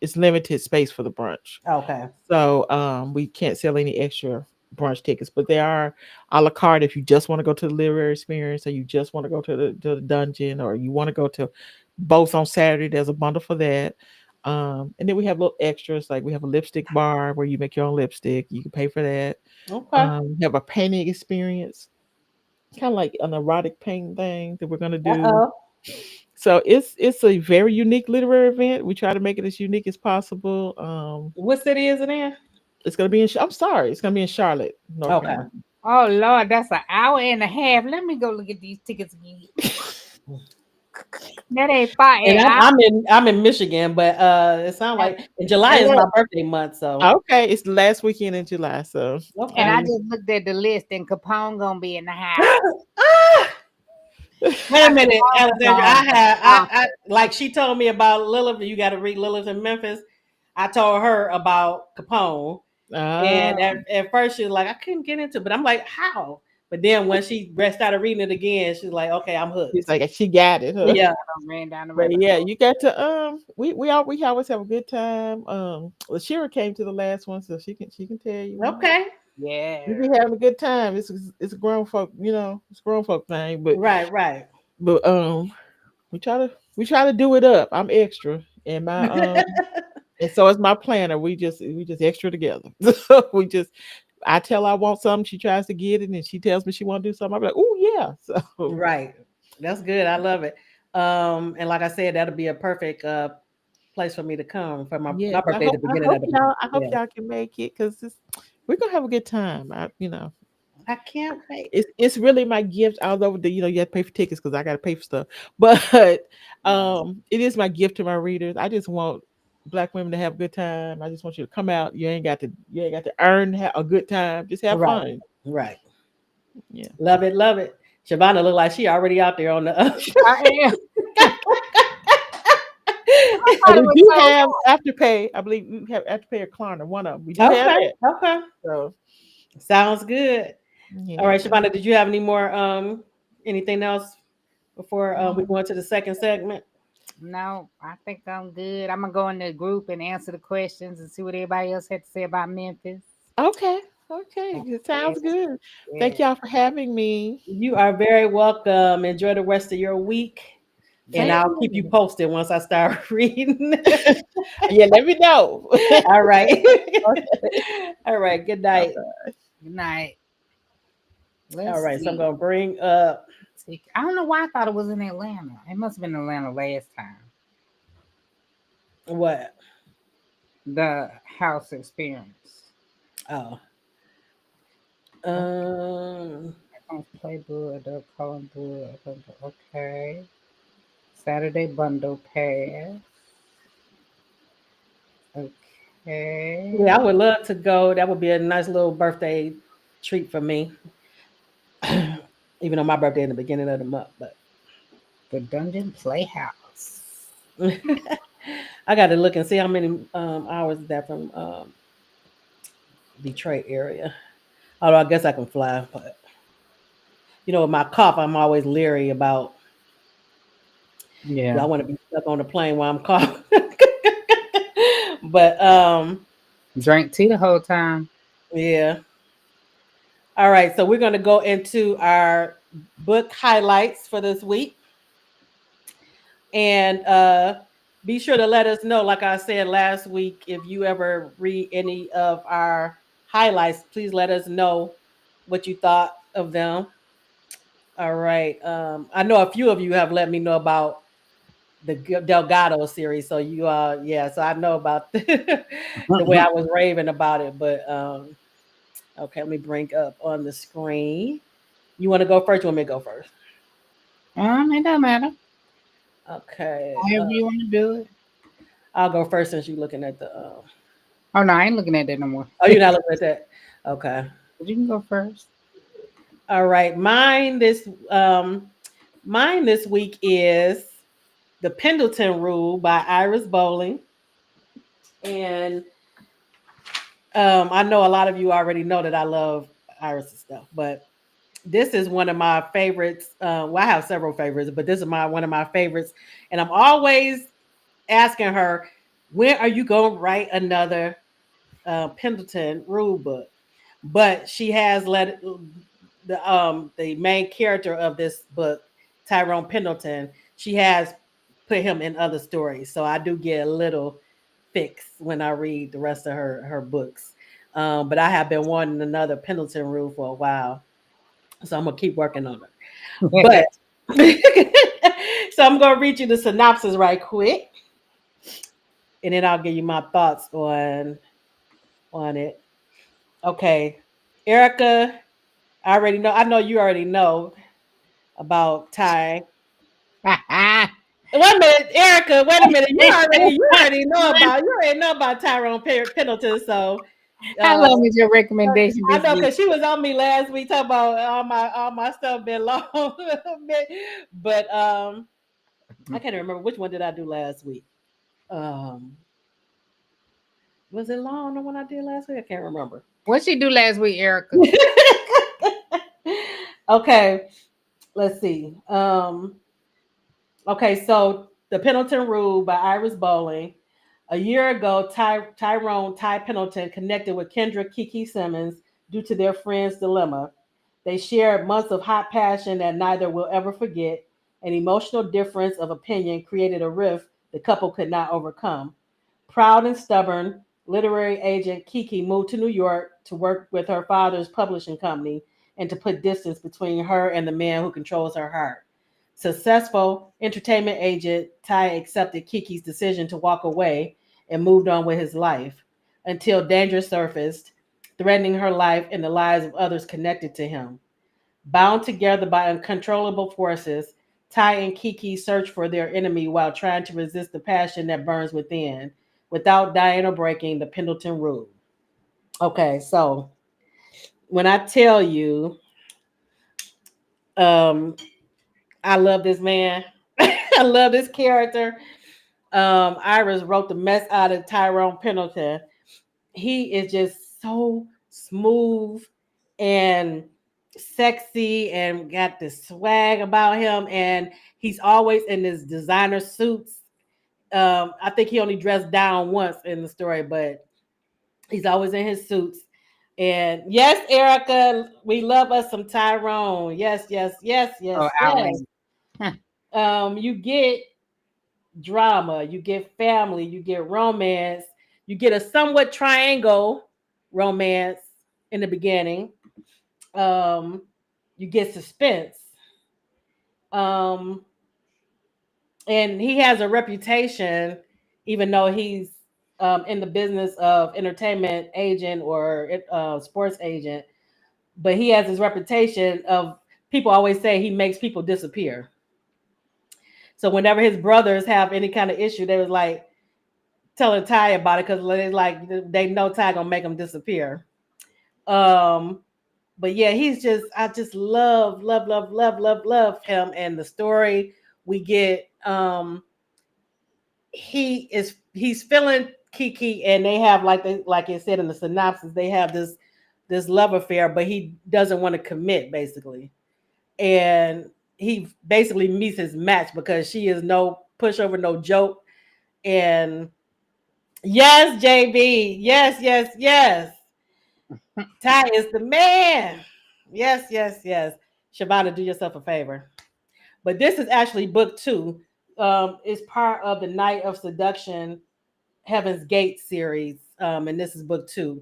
it's limited space for the brunch. Okay. So we can't sell any extra brunch tickets, but they are a la carte if you just want to go to the literary experience, or you just want to go to the dungeon, or you want to go to both on Saturday. There's a bundle for that. And then we have little extras, like we have a lipstick bar where you make your own lipstick. You can pay for that. Okay. We have a painting experience, kind of like an erotic painting thing that we're gonna do. Uh-oh. So it's a very unique literary event. We try to make it as unique as possible. What city is it in? It's gonna be in. I'm sorry, it's gonna be in Charlotte, North Okay. Carolina. Oh Lord, that's an hour and a half. Let me go look at these tickets again. That ain't far. And And I'm in Michigan, but it sounds like in July and is my look, birthday month, so Okay, it's the last weekend in July. So okay. and I just looked at the list, and Capone gonna be in the house. Ah! Wait a minute, Capone Alexandria. gonna be I like she told me about Lilith. You got to read Lilith in Memphis. I told her about Capone, uh, and at first she was like, I couldn't get into it, but I'm like, how? But then when she started reading it again, she's like, okay, I'm it's hooked. like she got it. Huh? Yeah, ran down the But rabbit yeah, hole. you got to we always have a good time. Lashira came to the last one, so she can tell you. okay, We Yeah. be having a good time. It's a grown folk, it's a grown folk thing, but right, right. but we try to do it up. I'm extra, and my and so is my planner. We just extra together. So I tell her I want something, she tries to get it, and she tells me she want to do something. I'm like, oh yeah. So Right. That's good. I love it. And like I said, that'll be a perfect place for me to come for yes, my birthday at the I beginning hope of the month. y'all I hope Yeah. y'all can make it because we're gonna have a good time. I can't wait. It's really my gift. Although you have to pay for tickets because I got to pay for stuff, but it is my gift to my readers. I just want Black women to have a good time. I just want you to come out. You ain't got to earn a good time. Just have Right. fun. Right. Yeah. Love it. Love it. Shavana look like she already out there on the I am. I And thought it we was do so have Afterpay. I believe we have Afterpay or Klarna. One of them. We do have Okay. that. Okay. So Sounds good. All right, yeah. Shavana, did you have any more anything else before we no, go into the second segment? no, I think I'm good. I'm gonna go in the group and answer the questions and see what everybody else had to say about Memphis. Okay. Okay. It Yeah, sounds good. yeah. Thank y'all for having me. You are very welcome. Enjoy the rest of your week. And Thank I'll keep you you. posted once I start reading. Yeah, let me know. All right. Okay. All right. Good night. Good night. All Let's right. So I'm see. going to bring up I don't know why I thought it was in Atlanta. It must have been Atlanta last time. what? The house experience. Oh. Okay. Um, Playbook, the calling book. Okay. Saturday bundle pass. Okay. yeah, I would love to go. That would be a nice little birthday treat for me. Even though my birthday in the beginning of the month, but The Dungeon Playhouse. I got to look and see how many hours is that from Detroit area. Although I guess I can fly, but with my cough, I'm always leery about. Do I Yeah. want to be stuck on the plane while I'm coughing? But Drank tea the whole time. yeah. All right, so we're going to go into our book highlights for this week, and be sure to let us know. Like I said last week, if you ever read any of our highlights, please let us know what you thought of them. All right. I know a few of you have let me know about the Delgado series. So yeah, so I know about the way I was raving about it. But okay, let me bring up on the screen. You want to go first? You want me to go first? It doesn't matter. Okay. However you want to do it. I'll go first since you're looking at the. Oh no, I ain't looking at that no more. Oh, you're not looking at that. Okay. But you can go first. All right. Mine this week is The Pendleton Rule by Iris Bowling. And I know a lot of you already know that I love Iris' stuff, but this is one of my favorites. Well, I have several favorites, but this is one of my favorites. And I'm always asking her, when are you going to write another Pendleton rule book? But she has let the main character of this book, Tyrone Pendleton, she has put him in other stories. So I do get a little fix when I read the rest of her books. But I have been wanting another Pendleton rule for a while, so I'm gonna keep working on it. But so I'm gonna read you the synopsis right quick, and then I'll give you my thoughts on it. Okay, Erica, I already know. I know you already know about Ty. Wait a minute, Erica. Wait a minute. You already know about Tyrone Pendleton. So How uh, long is your recommendation I this know week? because she was on me last week talking about all my stuff been long, but I can't remember which one did I do last week. Um, was it long the one I did last week? I can't remember. What she do last week, Erica? Okay, let's see. Okay, so the Pendleton Rule by Iris Bowling. A year ago, Tyrone Ty Pendleton connected with Kendra Kiki Simmons due to their friend's dilemma. They shared months of hot passion that neither will ever forget. An emotional difference of opinion created a rift the couple could not overcome. Proud and stubborn, literary agent Kiki moved to New York to work with her father's publishing company and to put distance between her and the man who controls her heart. Successful entertainment agent Ty accepted Kiki's decision to walk away and moved on with his life until danger surfaced, threatening her life and the lives of others connected to him. Bound together by uncontrollable forces, Ty and Kiki search for their enemy while trying to resist the passion that burns within, without dying or breaking the Pendleton rule. Okay, so when I tell you, um, I love this man, I love this character. Iris wrote the mess out of Tyrone Pendleton. He is just so smooth and sexy and got this swag about him. And he's always in his designer suits. I think he only dressed down once in the story, but he's always in his suits. And yes, Erica, we love us some Tyrone. Yes, yes, yes, Oh, yes, yes. outrageous. Huh. You get drama, you get family, you get romance, you get a somewhat triangle romance in the beginning. Um, you get suspense. Um, and he has a reputation, even though he's in the business of entertainment agent or sports agent, but he has his reputation of people always say he makes people disappear. So whenever his brothers have any kind of issue, they was like, telling Ty about it because they like they know Ty gonna make him disappear. Um, but yeah, he's just I just love him and the story we get. He's feeling Kiki and they have like it said in the synopsis they have this love affair, but he doesn't want to commit basically, and he basically meets his match because she is no pushover, no joke, and yes, JB. Yes, yes, yes. Ty is the man. Yes, yes, yes. Shabana, do yourself a favor. But this is actually book two. It's part of the Night of Seduction Heaven's Gate series. And this is book two.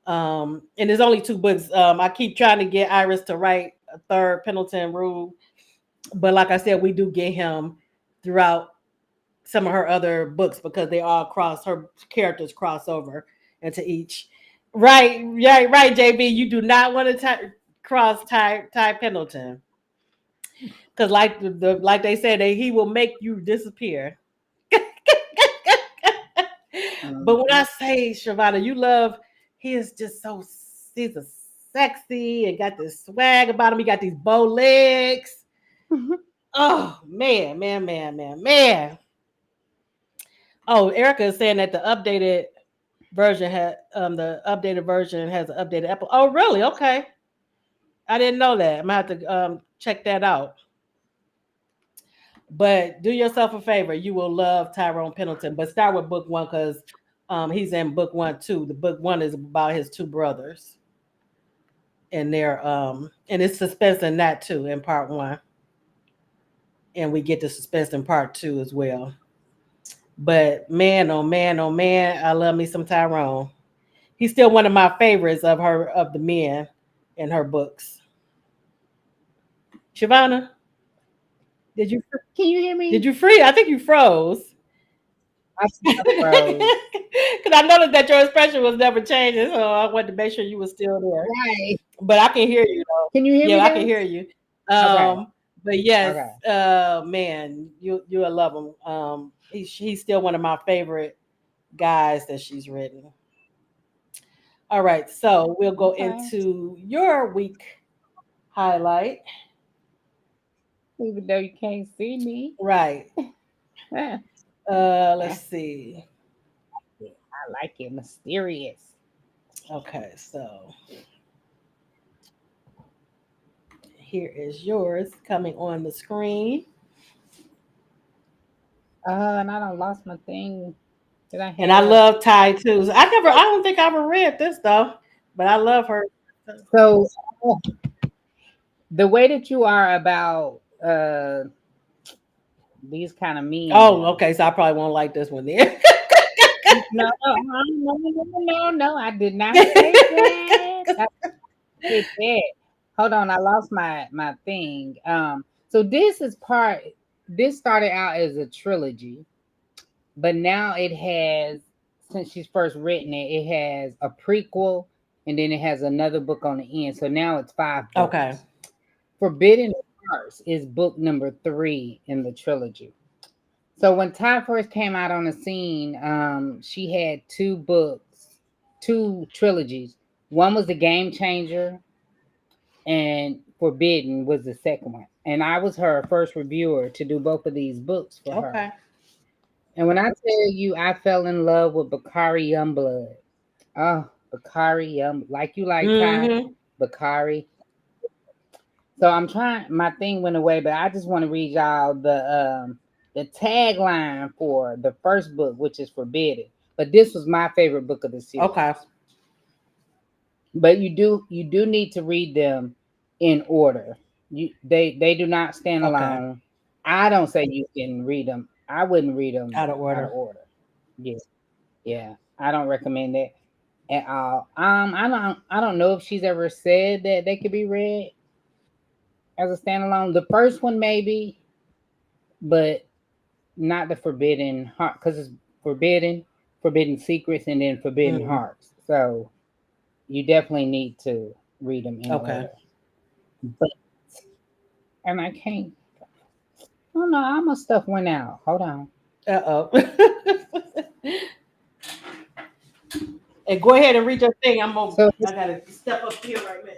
And there's only two books. I keep trying to get Iris to write a third Pendleton Rule. But like I said, we do get him throughout some of her other books because they all cross her characters cross over into each. Right, right, right, JB. You do not want to cross Ty Pendleton because, like they said, he will make you disappear. But when I say Shavana, you love, he is just so he's a sexy and got this swag about him. He got these bow legs. Oh man, man, man, man, man. Oh, Erica is saying that the updated version has an updated episode. Oh, really? Okay, I didn't know that. I'm gonna have to check that out. But do yourself a favor. You will love Tyrone Pendleton. But start with book one because he's in book one too. The book one is about his two brothers. And they're and it's suspense in that too in part one. And we get the suspense in part two as well. But man, oh man, oh man, I love me some Tyrone. He's still one of my favorites of the men in her books. Shavana, did you Can you hear me? did you freeze? I think you froze. I froze. Because I noticed that your expression was never changing, so I wanted to make sure you were still there. Right. But I can hear you though. Can you hear me? Yeah, I now? can hear you. Okay. But yes, Okay. man, you'll love him. He's still one of my favorite guys that she's written. All right, so we'll go Okay. into your week highlight. Even though you can't see me. Right. I Let's see. like it mysterious. Okay, so here is yours coming on the screen. And I done lost my thing that I had. And I love Ty too. I don't think I ever read this though, but I love her. So the way that you are about these kind of men. Oh, okay. So I probably won't like this one then. No, I did not say that. I said, hold on, I lost my thing. So this started out as a trilogy, but now it has, since she's first written it, it has a prequel and then it has another book on the end. So now it's 5 books. Okay. Forbidden Hearts is book number 3 in the trilogy. So when Ty first came out on the scene, she had 2 books, 2 trilogies. One was The Game Changer, and Forbidden was the second one. And I was her first reviewer to do both of these books for her. And when I tell you I fell in love with Bakari Youngblood, oh, Bakari Young, like you like Ty, Bakari. So I'm trying, my thing went away, but I just want to read y'all the tagline for the first book, which is Forbidden. But this was my favorite book of the series. Okay. But you do need to read them in order. They do not stand alone. Okay. I don't say you can read them. I wouldn't read them out of order. Yeah. I don't recommend that at all. I don't know if she's ever said that they could be read as a standalone. The first one maybe, but not the Forbidden Heart, because it's Forbidden Secrets, and then Forbidden Hearts. So you definitely need to read them in order. But, and I can't. Oh no, all my stuff went out. Hold on. And go ahead and read your thing. I gotta step up here right now.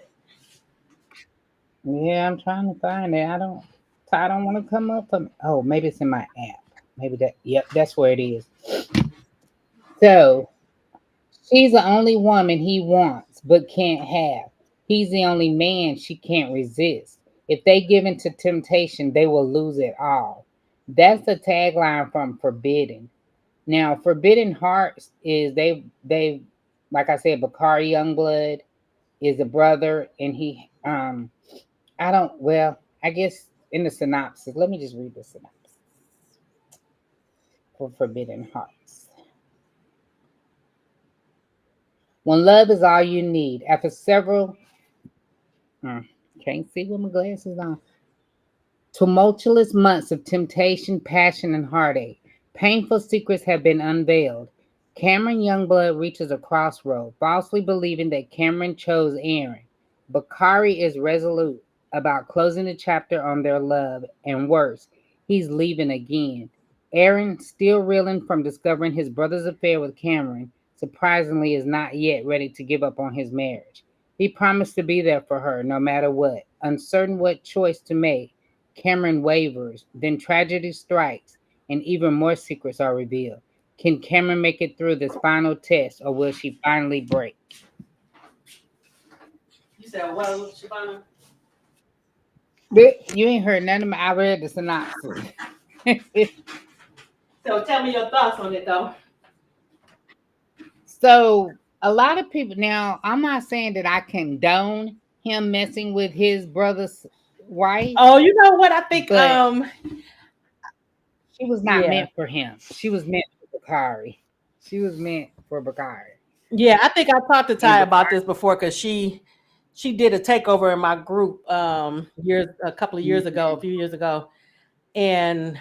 Yeah, I'm trying to find it. I don't want to come up for me. Oh, maybe it's in my app. Maybe that. Yep, that's where it is. So she's the only woman he wants but can't have. He's the only man she can't resist. If they give in to temptation, they will lose it all. That's the tagline from Forbidden. Now, Forbidden Hearts is they like I said, Bakari Youngblood is a brother, and he I guess in the synopsis. Let me just read the synopsis for Forbidden Hearts. When love is all you need, after several can't see with my glasses on. Tumultuous months of temptation, passion, and heartache. Painful secrets have been unveiled. Cameron Youngblood reaches a crossroad, falsely believing that Cameron chose Aaron. Bakari is resolute about closing the chapter on their love, and worse, he's leaving again. Aaron, still reeling from discovering his brother's affair with Cameron, surprisingly is not yet ready to give up on his marriage. He promised to be there for her no matter what. Uncertain what choice to make, Cameron wavers, then tragedy strikes, and even more secrets are revealed. Can Cameron make it through this final test, or will she finally break? You said what, Shavana? You ain't heard none of my. I read the synopsis. So tell me your thoughts on it, though. So a lot of people now, I'm not saying that I condone him messing with his brother's wife, Oh, you know what? I think, but she was not yeah. meant for him. She was meant for Bakari. She was meant for Bakari. Yeah, I think I talked to And Ty about Bakari, this before because she did a takeover in my group a couple of years ago, a few years ago, and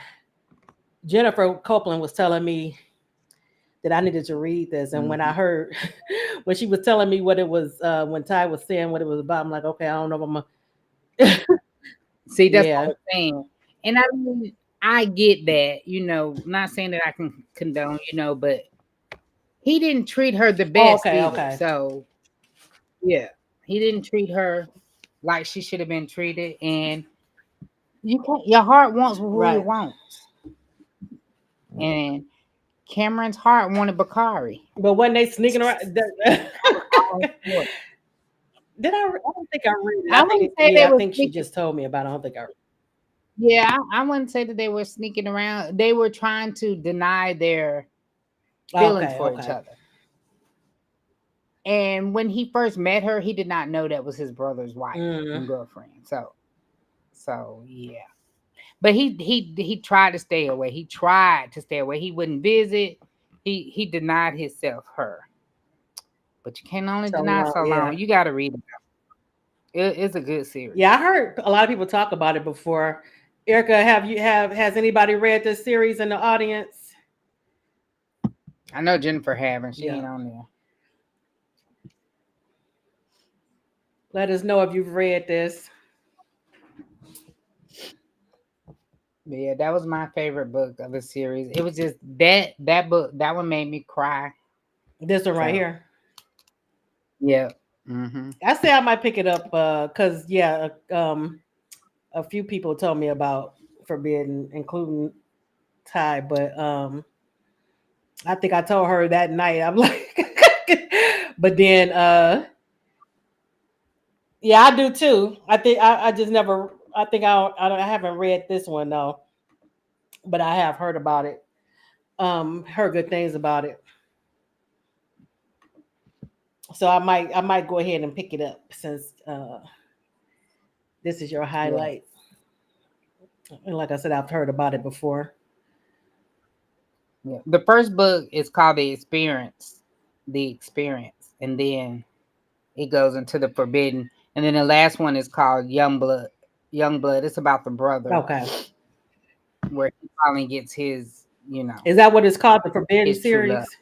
Jennifer Copeland was telling me that I needed to read this, and when I heard when she was telling me what it was, when Ty was saying what it was about, I'm like, okay, I don't know if I'm a see, that's what yeah. I'm saying. And I mean, I get that, not saying that I can condone, but he didn't treat her the Oh, best okay, either. okay, So yeah, he didn't treat her like she should have been treated. And your heart wants who it right. wants. And Cameron's heart wanted Bakari. But when they sneaking around, All for it. did I? I don't think I read it. I I wouldn't think say they yeah, I were think she sneaking. just told me about it. I don't think I. Yeah, I wouldn't say that they were sneaking around. They were trying to deny their feelings Okay, for each okay. other. And when he first met her, he did not know that was his brother's wife and girlfriend. So yeah. But he tried to stay away. He tried to stay away. He wouldn't visit. He denied himself her. But you can only So deny long, so yeah. long. You got to read it. It's a good series. Yeah, I heard a lot of people talk about it before. Erica, has anybody read this series in the audience? I know Jennifer haven't. She Yeah. ain't on there. Let us know if you've read this. But yeah, that was my favorite book of the series. It was just that book, that one made me cry. This one right So, here. yeah. Mm-hmm. I say I might pick it up because yeah, a few people told me about Forbidden, including Ty, but I think I told her that night. I'm like, but then yeah, I do too. I think I just never. I think I haven't read this one though, but I have heard about it. Heard good things about it. So I might go ahead and pick it up since this is your Yeah. highlight. And like I said, I've heard about it before. Yeah. The first book is called The Experience. The Experience. And then it goes into the Forbidden. And then the last one is called Young Blood. Young Blood. It's about the brother Okay. where he finally gets his, Is that what it's called, the Forbidden his true love. series?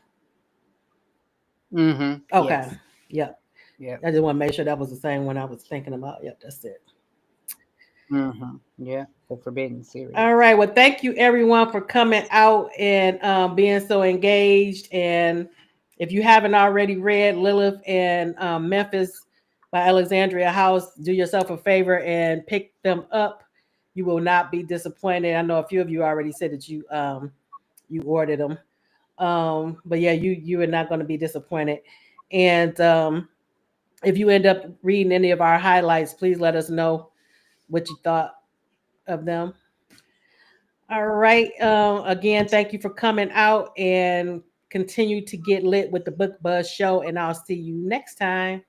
Mm-hmm. Okay. Yes. Yep. Yep. I just want to make sure that was the same one I was thinking about. Yep, that's it. Mm-hmm. Yeah. The Forbidden series. All right. Well, thank you everyone for coming out and being so engaged. And if you haven't already read Lilith and Memphis by Alexandria House, do yourself a favor and pick them up. You will not be disappointed. I know a few of you already said that you ordered them. But yeah, you are not going to be disappointed. And if you end up reading any of our highlights, please let us know what you thought of them. All right. Again, thank you for coming out and continue to get lit with the Book Buzz Show. And I'll see you next time.